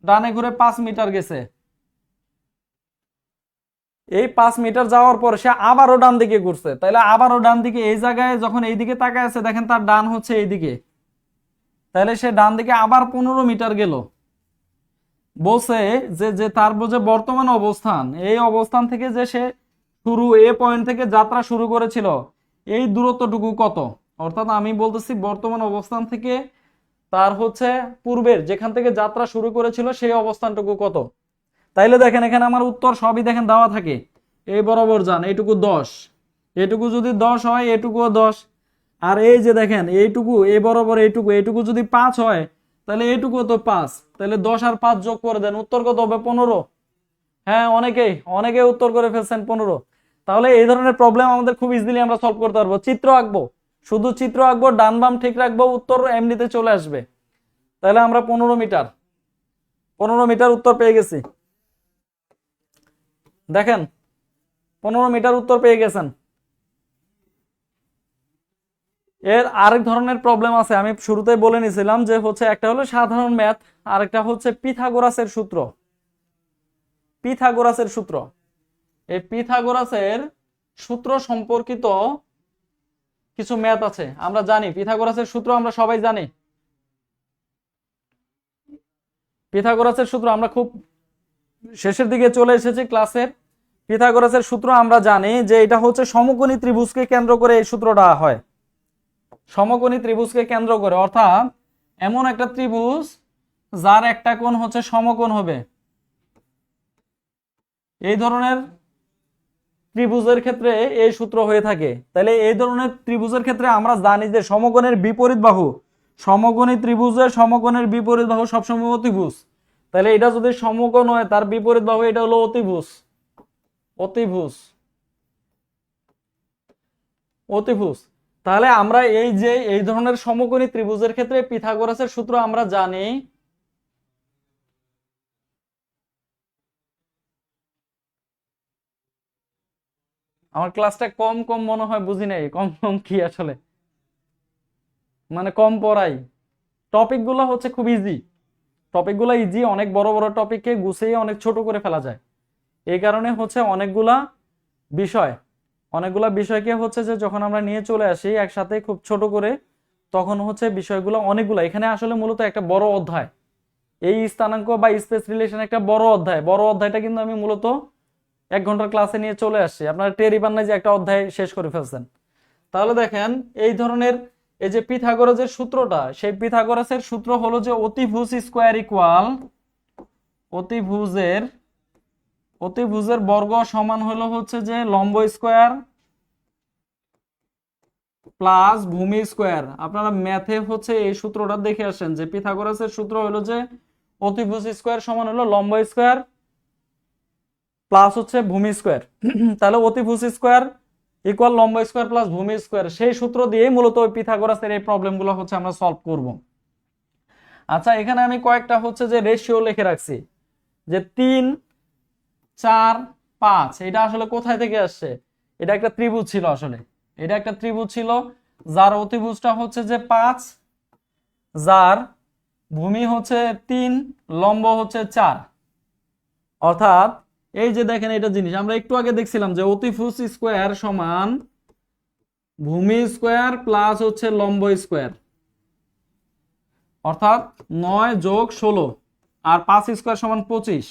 ডানে ঘুরে 5 মিটার গেছে। এই 5 মিটার যাওয়ার পর সে আবারও ডান দিকে ঘুরছে, তাহলে আবারও ডান দিকে, এই জায়গায় যখন এইদিকে তাকায় আছে দেখেন তার ডান হচ্ছে এইদিকে, তাহলে সে ডান দিকে আবার 15 মিটার গেল। বলছে যে যে তার যে বর্তমান অবস্থান, এই অবস্থান থেকে যে সে শুরু, এ পয়েন্ট থেকে যাত্রা শুরু করেছিল, এই দূরত্বটুকু কত। অর্থাৎ আমি বলতেছি বর্তমান অবস্থান থেকে তার হচ্ছে পূর্বের যেখান থেকে যাত্রা শুরু করেছিল সেই অবস্থানটুকু কত। তাইলে দেখেন এখানে আমার উত্তর সবই দেখেন দেওয়া থাকে, এই বরাবর যান, এইটুকু 10, এটুকু যদি 10 হয় এটুকুও 10, আর এই যে দেখেন এইটুকু, এই বরাবর এইটুকু, এইটুকু যদি 5 হয় তাহলে এইটুকু তো 5, তাহলে 10 আর 5 যোগ করে দেন, উত্তর কত হবে, 15। হ্যাঁ, অনেকেই উত্তর করে ফেলছেন 15। তাহলে এই ধরনের প্রবলেম আমাদের খুব ইজিলি আমরা সলভ করতে পারবো। চিত্র আঁকবো, শুধু চিত্র আঁকবো, ডান বাম ঠিক রাখবো, উত্তর এমনিতে চলে আসবে। তাহলে আমরা 15 মিটার, 15 মিটার উত্তর পেয়ে গেছি। দেখেন 15 মিটার উত্তর পেয়ে গেছেন। এর আরেক ধরনের প্রবলেম আছে, আমি শুরুতেই বলে নিয়েছিলাম, যে হচ্ছে একটা হলো সাধারণ ম্যাথ, আরেকটা হচ্ছে পিথাগোরাসের সূত্র। পিথাগোরাসের সূত্র, এই পিথাগোরাসের সূত্র সম্পর্কিত কিছু ম্যাথ আছে, আমরা জানি পিথাগোরাসের সূত্র, আমরা সবাই জানি পিথাগোরাসের সূত্র, আমরা খুব শেষের দিকে চলে এসেছি ক্লাসের। পিথাগোরাসের সূত্র আমরা জানি যে এটা হচ্ছে সমকোণী ত্রিভুজকে কেন্দ্র করে এই সূত্রটা হয়, সমকোণী ত্রিভুজকে কেন্দ্র করে, অর্থাৎ এমন একটা ত্রিভুজ যার একটা কোণ হচ্ছে সমকোণ হবে, এই ধরনের ত্রিভুজের ক্ষেত্রে এই সূত্র হয়ে থাকে। তাহলে এই ধরনের ত্রিভুজের ক্ষেত্রে আমরা জানি যে সমকোণের বিপরীত বাহু, সমকোণী ত্রিভুজের সমকোণের বিপরীত বাহু সবসময় অতিভুজ। তাহলে এটা যদি সমকোণ হয় তার বিপরীত বাহু এটা হলো অতিভুজ, অতিভুজ, অতিভুজ। তাহলে আমরা এই যে এই ধরনের সমকোণী ত্রিভুজের ক্ষেত্রে পিথাগোরাসের সূত্র আমরা জানি, আমার ক্লাসটা কম কম মনে হয়, বুঝি নাই কম কম কি আসলে, মানে কম পড়াই। টপিকগুলো হচ্ছে খুব ইজি, টপিকগুলো ইজি, অনেক বড় বড় টপিককে গুছিয়ে অনেক ছোট করে ফেলা যায়। এই কারণে হচ্ছে অনেকগুলা বিষয়কে হচ্ছে যে যখন আমরা নিয়ে চলে আসি একসাথে খুব ছোট করে, তখন হচ্ছে বিষয়গুলো অনেকগুলো, এখানে আসলে মূলত একটা বড় অধ্যায়, এই স্থানাঙ্ক বা স্পেস রিলেশন একটা বড় অধ্যায়, বড় অধ্যায়টা কিন্তু আমি মূলত 1 ঘন্টার ক্লাসে নিয়ে চলে আসছি, আপনারা টেরই পান না যে একটা অধ্যায় শেষ করে ফেলছেন। তাহলে দেখেন এই ধরনের এই যে পিথাগোরাসের সূত্রটা, সেই পিথাগোরাসের সূত্র হলো যে অতিভুজ স্কয়ার ইকুয়াল, অতিভুজের বর্গ সমান হলো হচ্ছে যে লম্ব স্কয়ার প্লাস ভূমি স্কয়ার। আপনারা ম্যাথে হচ্ছে এই সূত্রটা দেখে আসেন যে পিথাগোরাসের সূত্র হলো যে অতিভুজ স্কয়ার সমান হলো লম্ব স্কয়ার প্লাস হচ্ছে ভূমি স্কয়ার। তাহলে অতিভুজ স্কয়ার ইকুয়াল লম্ব স্কয়ার প্লাস ভূমি স্কয়ার, সেই সূত্র দিয়েই মূলত পিথাগোরাসের এই প্রবলেমগুলো হচ্ছে আমরা সলভ করব। আচ্ছা, এখানে আমি কয়েকটা হচ্ছে যে রেশিও লিখে রাখছি, যে 3, 4, 5, এটা আসলে কোথায় থেকে আসছে, এটা একটা ত্রিভুজ ছিল, আসলে এটা একটা ত্রিভুজ ছিল যার অতিভুজটা হচ্ছে যে 5, যার ভূমি হচ্ছে 3, লম্ব হচ্ছে 4। অর্থাৎ এই যে দেখেন এটা জিনিস আমরা একটু আগে দেখছিলাম যে অতিভুজ স্কয়ার সমান ভূমি স্কয়ার প্লাস হচ্ছে লম্ব স্কয়ার, অর্থাৎ 9 যোগ 16 আর 5 স্কয়ার সমান 25।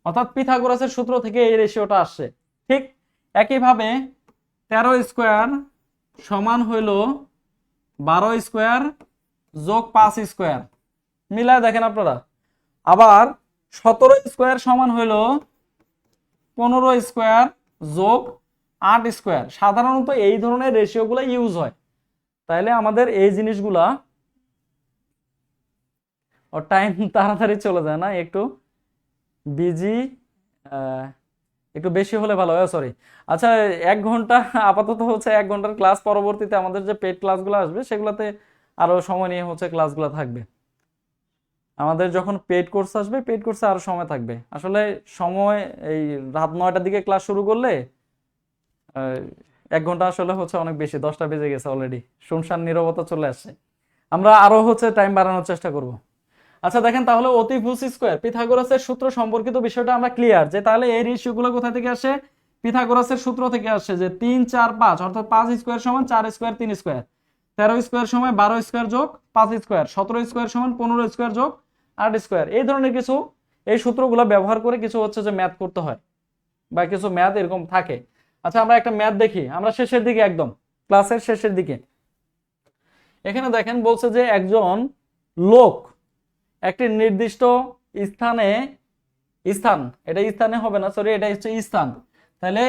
অর্থাৎ পিথাগোরাসের সূত্র থেকে এই রেশিওটা আসছে। ঠিক একইভাবে 13 স্কয়ার সমান হইল 12 স্কয়ার যোগ 5 স্কয়ার, মিলায় দেখেন আপনারা। আবার 17 স্কয়ার সমান হইল 15 স্কয়ার যোগ 8 স্কয়ার। সাধারণত এই ধরনের রেশিওগুলো ইউজ হয়, তাইলে আমাদের এই জিনিসগুলা টাইম তাড়াতাড়ি চলে যায় না, একটু বিজি, একটু বেশি হলে ভালো হয়, সরি। আচ্ছা, 1 ঘন্টা আপাতত হচ্ছে 1 ঘন্টার ক্লাস, পরবর্তীতে আমাদের যে পেড ক্লাসগুলো আসবে সেগুলোতে আরো সময় নিয়ে হচ্ছে ক্লাসগুলো থাকবে। আমাদের যখন পেড কোর্স আসবে, পেড কোর্সে আরো সময় থাকবে। আসলে সময় এই রাত 9টার দিকে ক্লাস শুরু করলে 1 ঘন্টা আসলে হচ্ছে অনেক বেশি, 10টা বেজে গেছে অলরেডি, শুনশান নীরবতা চলে আসছে। আমরা আরো হচ্ছে টাইম বাড়ানোর চেষ্টা করব। আচ্ছা দেখেন, তাহলে অতিভুজ স্কয়ার পিথাগোরাসের সূত্র সম্পর্কিত বিষয়টা আমরা ক্লিয়ার, যে তাহলে এই রেশিওগুলো কোথা থেকে আসে, পিথাগোরাসের সূত্র থেকে আসে, যে 3 4 5, অর্থাৎ 5 স্কয়ার সমান 4 স্কয়ার 3 স্কয়ার, 13 স্কয়ার সমান 12 স্কয়ার যোগ 5 স্কয়ার, 17 স্কয়ার সমান 15 স্কয়ার যোগ 8 স্কয়ার। এই ধরনের কিছু এই সূত্রগুলো ব্যবহার করে কিছু হচ্ছে যে ম্যাথ করতে হয়, বা কিছু ম্যাথ এরকম থাকে। আচ্ছা, আমরা একটা ম্যাথ দেখি, আমরা শেষের দিকে, একদম ক্লাসের শেষের দিকে। এখানে দেখেন বলছে যে একজন লোক একটি নির্দিষ্ট স্থানে, স্থান, এটা স্থানে হবে না, সরি, এটা হচ্ছে স্থান। তাহলে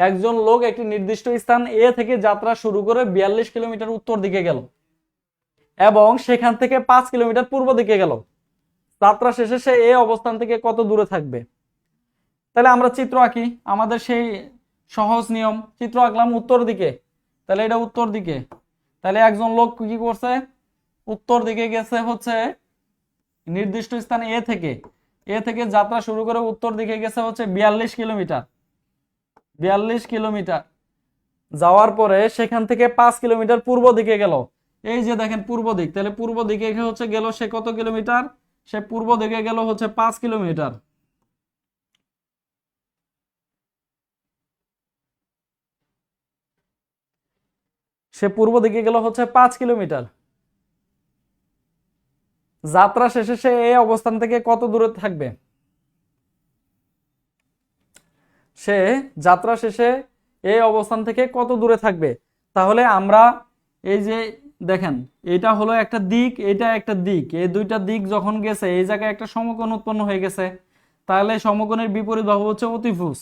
একজন লোক একটি নির্দিষ্ট স্থান এ থেকে যাত্রা শুরু করে 42 কিলোমিটার উত্তর দিকে গেল এবং সেখান থেকে 5 কিলোমিটার পূর্ব দিকে গেল। যাত্রা শেষে সে এ অবস্থান থেকে কত দূরে থাকবে? তাহলে আমরা চিত্র আঁকি, আমাদের সেই সহজ নিয়ম, চিত্র আঁকলাম উত্তর দিকে, তাহলে এটা উত্তর দিকে। তাহলে একজন লোক কি করছে, উত্তর দিকে গেছে হচ্ছে নির্দিষ্ট স্থান এ থেকে যাত্রা শুরু করে উত্তর দিকে গেছে হচ্ছে 42 কিলোমিটার। 42 কিলোমিটার যাওয়ার পরে সেখান থেকে 5 কিলোমিটার পূর্ব দিকে গেল। এই যে দেখেন পূর্ব দিক, তাহলে পূর্ব দিকে হচ্ছে গেল সে কত কিলোমিটার, সে পূর্ব দিকে গেল হচ্ছে 5 কিলোমিটার। সে পূর্ব দিকে গেল হচ্ছে 5 কিলোমিটার। যাত্রা শেষে সে এই অবস্থান থেকে কত দূরে থাকবে? সে যাত্রা শেষে এই অবস্থান থেকে কত দূরে থাকবে? তাহলে আমরা এই যে দেখেন, এটা হলো একটা দিক, এটা একটা দিক, এই দুইটা দিক যখন গেছে এই জায়গায় একটা সমকোণ উৎপন্ন হয়ে গেছে, তাহলে সমকোণের বিপরীত বাহু হচ্ছে অতিভুজ।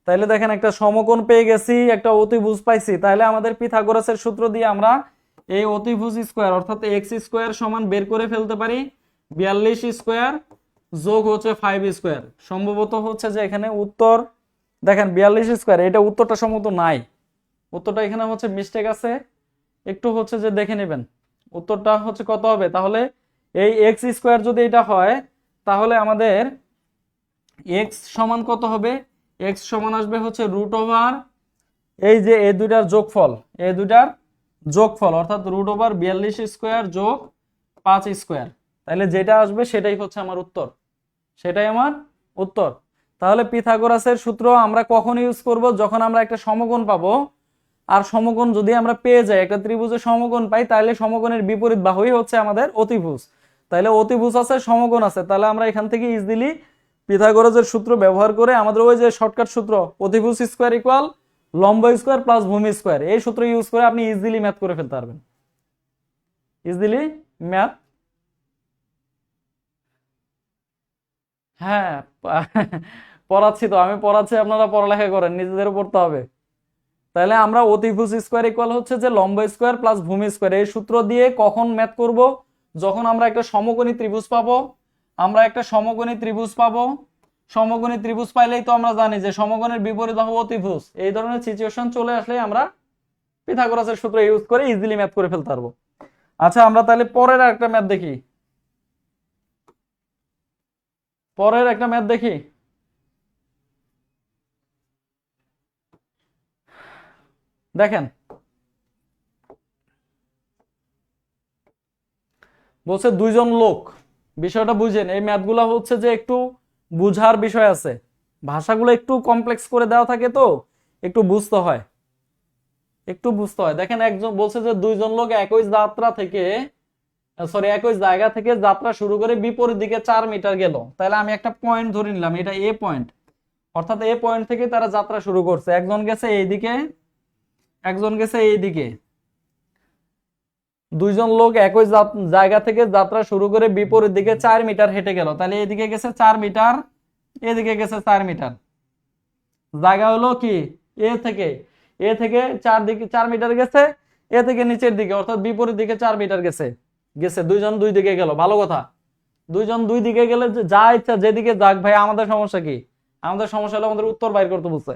তাহলে দেখেন, একটা সমকোণ পেয়ে গেছি, একটা অতিভুজ পাইছি, তাহলে আমাদের পিথাগোরাসের সূত্র দিয়ে আমরা এই অতিভুজ স্কয়ার অর্থাৎ এক্স স্কয়ার সমান বের করে ফেলতে পারি 42 স্কয়ার যোগ হচ্ছে 5 স্কয়ার। সম্ভবত হচ্ছে যে এখানে উত্তর দেখেন 42 স্কয়ার, এটা উত্তরটা সম্ভবত নাই, উত্তরটা এখানে হচ্ছে মিস্টেক আছে, একটু হচ্ছে যে দেখে নেবেন উত্তরটা হচ্ছে কত হবে। তাহলে এই এক্স স্কয়ার যদি এটা হয়, তাহলে আমাদের এক্স সমান কত হবে, এক্স সমান আসবে হচ্ছে রুট ওভার এই যে এই দুইটার যোগফল, এই দুইটার যোগফল অর্থাৎ রুট ওভার 42 স্কয়ার যোগ 5 স্কয়ার। তাহলে যেটা আসবে সেটাই হচ্ছে আমার উত্তর, সেটাই আমার উত্তর। তাহলে পিথাগোরাসের সূত্র আমরা কখন ইউজ করব, যখন আমরা একটা সমকোণ পাবো, আর সমকোণ যদি আমরা পেয়ে যাই, একটা ত্রিভুজের সমকোণ পাই, তাহলে সমকোণের বিপরীত বাহুই হচ্ছে আমাদের অতিভুজ। তাহলে অতিভুজ আছে, সমকোণ আছে, তাহলে আমরা এখান থেকে ইজিলি পিথাগোরাসের সূত্র ব্যবহার করে আমাদের ওই যে শর্টকাট সূত্র অতিভুজ স্কয়ার ইকুয়াল লম্ব স্কয়ার প্লাস ভূমি স্কয়ার, এই সূত্র ইউজ করে আপনি ইজিলি ম্যাথ করে ফেলতে পারবেন, ইজিলি ম্যাথ। হ্যাঁ, পড়াচ্ছি তো, আমি পড়াচ্ছি, আপনারা পড়ালেখা করেন, নিজেদেরও পড়তে হবে। তাহলে আমরা অতিভুজ স্কয়ার ইকুয়াল হচ্ছে যে লম্ব স্কয়ার প্লাস ভূমি স্কয়ার, এই সূত্র দিয়ে কখন ম্যাথ করব, যখন আমরা একটা সমকোণী ত্রিভুজ পাবো, আমরা একটা সমকোণী ত্রিভুজ পাবো, সমকোণী ত্রিভুজ পাইলেই তো আমরা জানি যে সমকোণের বিপরীত বাহু অতিভুজ, এই ধরনের সিচুয়েশন চলে আসলে আমরা পিথাগোরাসের সূত্র ইউজ করে ইজিলি ম্যাথ করে ফেলতে পারবো। আচ্ছা, আমরা তাহলে পরের একটা ম্যাথ দেখি, পরের একটা ম্যাথ দেখি। দেখেন বলছে দুইজন লোক, বিষয়টা বুঝেন, এই ম্যাথগুলো হচ্ছে যে একটু বুঝার বিষয় আছে, ভাষাগুলো একটু কমপ্লেক্স করে দেওয়া থাকে তো একটু বুঝতে হয়, একটু বুঝতে হয়। দেখেন একজন বলছে যে দুইজন লোক একই যাত্রা থেকে, সরি একই জায়গা থেকে যাত্রা শুরু করে বিপরীত দিকে 4 মিটার গেল। তাহলে আমি একটা পয়েন্ট ধরে নিলাম, এটা এ পয়েন্ট, অর্থাৎ এ পয়েন্ট থেকে তারা যাত্রা শুরু করছে, একজন গেছে এইদিকে, একজন গেছে এইদিকে, দুইজন লোক একই জায়গা থেকে যাত্রা শুরু করে বিপরীত দিকে 4 মিটার হেঁটে গেল। তাহলে এদিকে গেছে 4 মিটার, এদিকে গেছে 4 মিটার, জায়গা হলো কি এ থেকে 4 মিটার গেছে, এ থেকে নিচের দিকে অর্থাৎ বিপরীত দিকে 4 মিটার গেছে গেছে, দুইজন দুই দিকে গেল, ভালো কথা। দুইজন দুই দিকে গেলে যা ইচ্ছা যেদিকে যাক ভাই, আমাদের সমস্যা কি? আমাদের সমস্যা হলো আমাদের উত্তর বাইর করতে বলছে,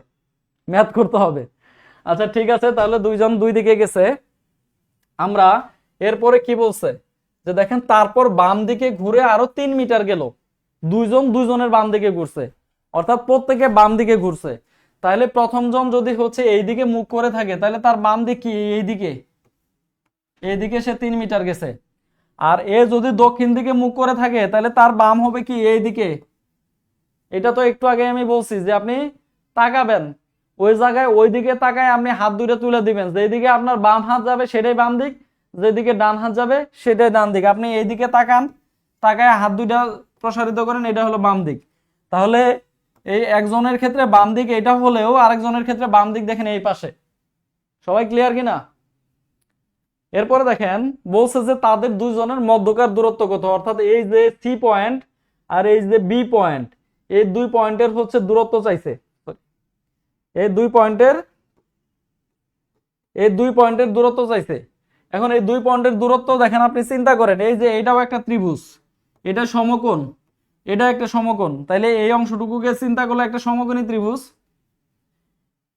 ম্যাথ করতে হবে। আচ্ছা ঠিক আছে, তাহলে দুইজন দুই দিকে গেছে। আমরা এরপরে কি বলছে যে দেখেন তারপর বাম দিকে ঘুরে আরো 3 মিটার গেল, দুইজন দুইজনের বাম দিকে ঘুরছে, অর্থাৎ প্রত্যেকে বাম দিকে ঘুরছে। তাহলে প্রথম জন যদি হচ্ছে এইদিকে মুখ করে থাকে তাহলে তার বাম দিক কি? এইদিকে, এইদিকে সে 3 মিটার গেছে। আর এ যদি দক্ষিণ দিকে মুখ করে থাকে তাহলে তার বাম হবে কি? এইদিকে। এটা তো একটু আগে আমি বলছি যে আপনি তাকাবেন ওই জায়গায়, ওই দিকে তাকায় আপনি হাত দুটো তুলে দিবেন, যেদিকে আপনার বাম হাত যাবে সেটাই বাম দিক, যেদিকে ডান হাত যাবে সেটাই ডান দিক। আপনি এইদিকে তাকান, তাকায় হাত দুইটা প্রসারিত করেন, এটা হলো বাম দিক। তাহলে এই একজনের ক্ষেত্রে বাম দিক এটা হলেও আরেকজনের ক্ষেত্রে বাম দিক দেখেন এই পাশে। সবাই ক্লিয়ার কিনা? এরপরে দেখেন বলছে যে তাদের দুইজনের মধ্যকার দূরত্ব কত, অর্থাৎ এই যে সি পয়েন্ট আর এই যে বি পয়েন্ট, এই দুই পয়েন্টের হচ্ছে দূরত্ব চাইছে। এই দুই পয়েন্টের দূরত্ব চাইছে। এখন এই দুই পয়েন্টের দূরত্ব দেখেন, আপনি চিন্তা করেন, এই যে এটাও একটা ত্রিভুজ, এটা সমকোণ, এটা একটা সমকোণ, তাইলে এই অংশটুকুকে চিন্তা করলে একটা সমকোণী ত্রিভুজ,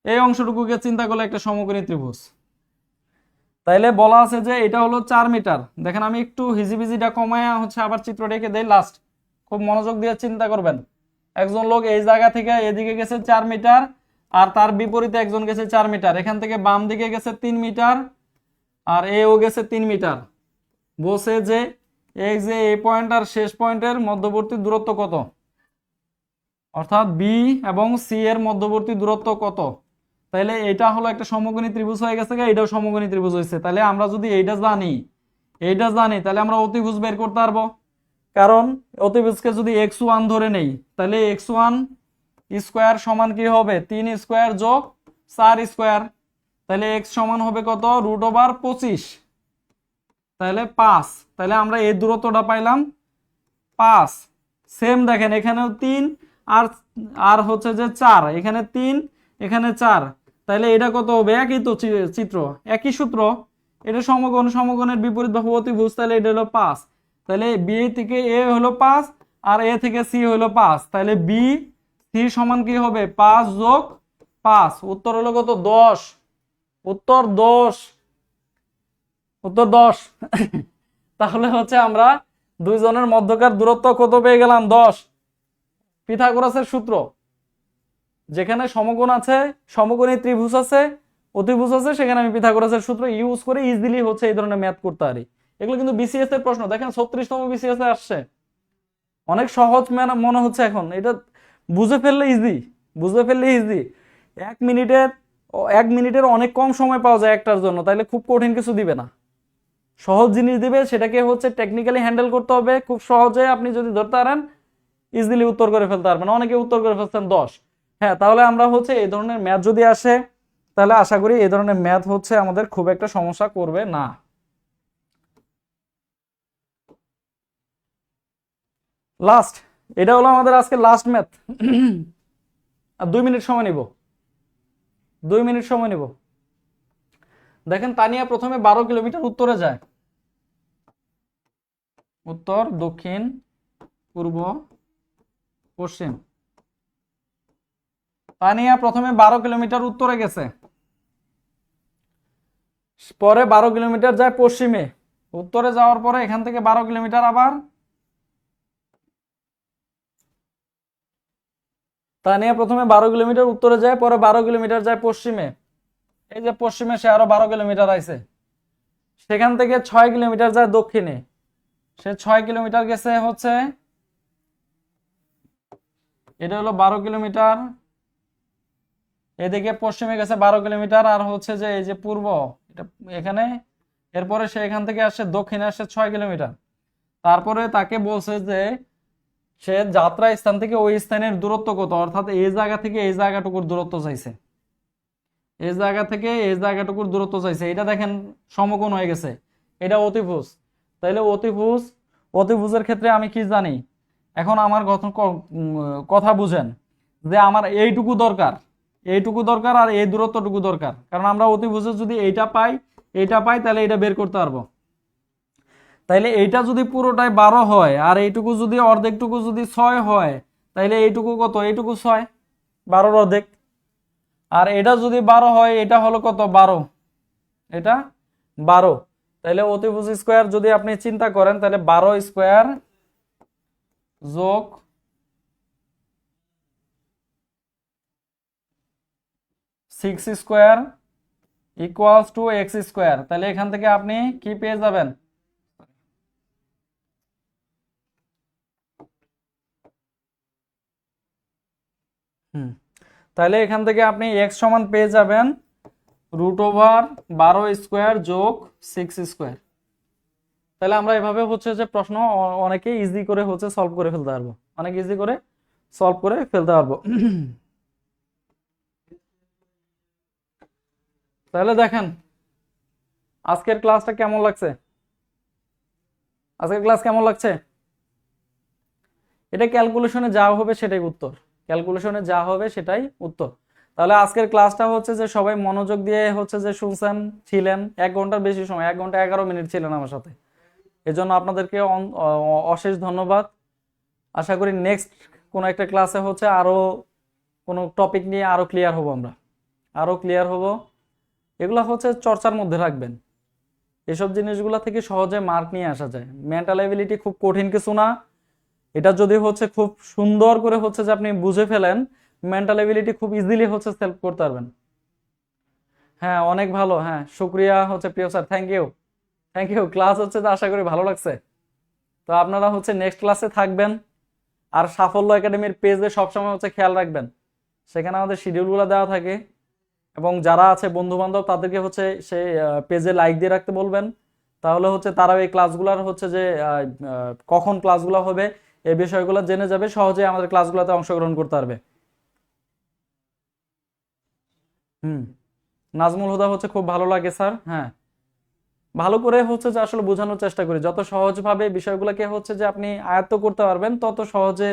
এই অংশটুকুকে চিন্তা করলে একটা সমকোণী ত্রিভুজ। তাইলে বলা আছে যে এটা হলো 4 মিটার। দেখেন আমি একটু হিজিবিজিটা কমায়া হচ্ছে আবার চিত্রটা এঁকে দেই, লাস্ট খুব মনোযোগ দিয়ে চিন্তা করবেন। একজন লোক এই জায়গা থেকে এদিকে গেছে 4 মিটার, আর তার বিপরীতে একজন গেছে 4 মিটার, এখান থেকে বাম দিকে গেছে 3 মিটার, আর এও গেছে 3 মিটার। বলছে যে এই যে এই পয়েন্ট আর শেষ পয়েন্টের মধ্যবর্তী দূরত্ব কত, অর্থাৎ বি এবং সি এর মধ্যবর্তী দূরত্ব কত। তাহলে এটা হলো একটা সমকোণী ত্রিভুজ হয়ে গেছে, এটাও সমকোণী ত্রিভুজ হয়েছে। তাহলে আমরা যদি এইটা জানি তাহলে আমরা অতিভুজ বের করতে পারবো। কারণ অতিভুজকে যদি x1 ধরে নেই তাহলে x1 স্কোয়ার সমান কি হবে? 3 স্কোয়ার যোগ 4 স্কোয়ার। তাহলে x সমান হবে কত? √25, তাহলে 5। তাহলে আমরা এই দূরত্বটা পাইলাম 5। সেম দেখেন এখানেও 3 আর আর হচ্ছে যে 4, এখানে 3 এখানে 4, তাহলে এটা কত হবে? একই তো চিত্র, একই সূত্র, এটা সমকোণ, সমকোণের বিপরীত বাহু অতিভুজ, তাহলে এটা হলো 5। তাহলে বি থেকে এ হলো 5 আর এ থেকে সি হলো 5, তাহলে বি সি সমান কি হবে? 5 যোগ 5। উত্তর হলো কত? 10। উত্তর 10, উত্তর 10। তাহলে হচ্ছে আমরা দুইজনের মধ্যকার দূরত্ব কত পেয়ে গেলাম? 10। পিথাগোরাসের সূত্র, যেখানে সমকোণ আছে, সমকোণী ত্রিভুজ আছে, অতিভুজ আছে, সেখানে আমি পিথাগোরাসের সূত্র ইউজ করে ইজিলি হচ্ছে এই ধরনের ম্যাথ করতে পারি। এগুলো কিন্তু বিসিএস এর প্রশ্ন, দেখেন 36তম বিসিএস এ আসছে। অনেক সহজ মনে হচ্ছে এখন, এটা বুঝে ফেললে ইজি, বুঝে ফেললে ইজি। 1 মিনিটের অনেক কম সময় পাওয়া যায় একটার জন্য, তাইলে খুব কঠিন কিছু দিবে না, সহজ জিনিস দিবে, সেটাকে হচ্ছে টেকনিক্যালি হ্যান্ডেল করতে হবে। খুব সহজে আপনি যদি ধরতে পারেন ইজিলি উত্তর করে ফেলতে পারবেন। অনেকে উত্তর করে ফেলছেন 10। হ্যাঁ, তাহলে আমরা হচ্ছে এই ধরনের ম্যাথ যদি আসে তাহলে আশা করি এই ধরনের ম্যাথ হচ্ছে আমাদের খুব একটা সমস্যা করবে না। লাস্ট, এটা হলো আমাদের আজকে লাস্ট ম্যাথ। আর 2 মিনিট সময় নিব, 2 মিনিট সময় নিব। দেখেন তানিয়া প্রথমে 12 কিলোমিটার উত্তরে যায়, উত্তর, দক্ষিণ, পূর্ব, পশ্চিম। তানিয়া প্রথমে 12 কিলোমিটার উত্তরে গেছে, পরে 12 কিলোমিটার যায় পশ্চিমে, উত্তরে যাওয়ার পরে এখান থেকে 12 কিলোমিটার আবার তানিয়া প্রথমে 12 কিলোমিটার উত্তরে যায়, পরে 12 কিলোমিটার যায় পশ্চিমে। এই যে পশ্চিমে সে আরো 12 কিলোমিটার আইছে, সেখান থেকে 6 কিলোমিটার যায় দক্ষিণে, সে 6 কিলোমিটার গেছে হচ্ছে, এটা হলো 12 কিলোমিটার, এদিকে পশ্চিমে গেছে 12 কিলোমিটার, আর হচ্ছে যে এই যে পূর্ব এটা এখানে, এরপরে সে এখান থেকে আসছে দক্ষিণে আসছে 6 কিলোমিটার। তারপরে তাকে বলছে যে সে যাত্রা স্থান থেকে ওই স্থানের দূরত্ব কত, অর্থাৎ এই জায়গা থেকে এই জায়গাটুকুর দূরত্ব চাইছে, এই জায়গা থেকে এই জায়গাটুকুর দূরত্ব চাইছে। এটা দেখেন সমকোণ হয়ে গেছে, এটা অতিভুজ। তাইলে অতিভুজের ক্ষেত্রে আমি কি জানি, এখন আমার কথা বুঝেন যে আমার এইটুকু দরকার, এইটুকু দরকার আর এই দূরত্বটুকু দরকার। কারণ আমরা অতিভুজে যদি এইটা পাই, এটা পাই তাহলে এটা বের করতে পারবো। তাইলে এইটা যদি পুরোটাই 12 হয় আর এইটুকু যদি অর্ধেকটুকু যদি 6 হয়, তাইলে এইটুকু কত? এইটুকু 6, 12-র অর্ধেক। আর এটা যদি 12 হয়, এটা হলো কত? 12, এটা 12। তাহলে অতিভুজ স্কোয়ার যদি আপনি চিন্তা করেন, তাহলে 12 স্কোয়ার যোগ 6 square equals to x square. তাহলে এখান থেকে আপনি কি পেয়ে যাবেন? তাহলে এখান থেকে আপনি এক্স সমান পেয়ে যাবেন √12 স্কোয়ার যোগ 6 স্কোয়ার। তাহলে আমরা এভাবে হচ্ছে যে প্রশ্ন অনেকে ইজি করে হচ্ছে সলভ করে ফেলতে পারবো, অনেক ইজি করে সলভ করে ফেলতে পারবো। তাহলে দেখেন আজকের ক্লাসটা কেমন লাগছে? আজকের ক্লাস কেমন লাগছে? এটা ক্যালকুলেশনে যা হবে সেটাই উত্তর, ক্যালকুলেশনে যা হবে সেটাই উত্তর। তাহলে আজকের ক্লাসটা হচ্ছে যে সবাই মনোযোগ দিয়ে হচ্ছে যে শুনছেন, ছিলেন 1 ঘন্টার বেশি সময়, 1 ঘন্টা 11 মিনিট ছিলেন আমার সাথে, এজন্য আপনাদেরকে অশেষ ধন্যবাদ। আশা করি নেক্সট কোনো একটা ক্লাসে হচ্ছে আরো কোনো টপিক নিয়ে আরো ক্লিয়ার হব, আমরা আরো ক্লিয়ার হব। এগুলো হচ্ছে চর্চার মধ্যে রাখবেন, এসব জিনিসগুলো থেকে সহজে মার্ক নিয়ে আসা যায়। মেন্টাল এবিলিটি খুব কঠিন কিছু না, এটা যদি হচ্ছে খুব সুন্দর করে হচ্ছে যে আপনি বুঝে ফেলেন, মেন্টাল এবিলিটি খুব ইজিলি হচ্ছে সেলফ করতে পারবেন। হ্যাঁ অনেক ভালো, হ্যাঁ শুক্রিয়া হচ্ছে প্রিয় sir, thank you, thank you. Class হচ্ছে যে আশা করি ভালো লাগছে। তো আপনারা হচ্ছে নেক্সট ক্লাসে থাকবেন, আর সাফল্য একাডেমির পেজে সবসময় হচ্ছে খেয়াল রাখবেন, সেখানে আমাদের শিডিউলগুলো দেওয়া থাকে, এবং যারা আছে বন্ধু বান্ধব তাদেরকে হচ্ছে সেই পেজে লাইক দিয়ে রাখতে বলবেন, তাহলে হচ্ছে তারা এই ক্লাসগুলোর হচ্ছে যে কখন ক্লাসগুলো হবে এই বিষয়গুলো জেনে যাবে, সহজে আমাদের ক্লাসগুলোতে অংশগ্রহণ করতে পারবে। হুম, নাজমুল হুদা হচ্ছে খুব ভালো লাগে স্যার, হ্যাঁ ভালো করে হচ্ছে যে আসলে বোঝানোর চেষ্টা করি, যত সহজভাবে বিষয়গুলোকে হচ্ছে যে আপনি আয়ত্ত করতে পারবেন তত সহজে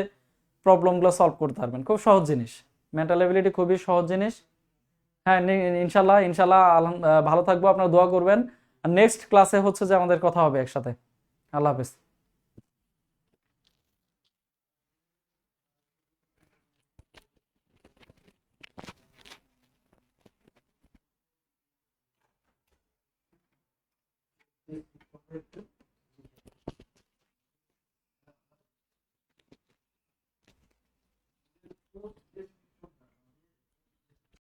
প্রবলেমগুলো সলভ করতে পারবেন। খুব সহজ জিনিস, মেন্টাল এবিলিটি খুবই সহজ জিনিস। হ্যাঁ ইনশাল্লাহ ইনশাল্লাহ, ভালো থাকবো, আপনারা দোয়া করবেন। আর নেক্সট ক্লাসে হচ্ছে যে আমাদের কথা হবে একসাথে। আল্লাহ হাফেজ।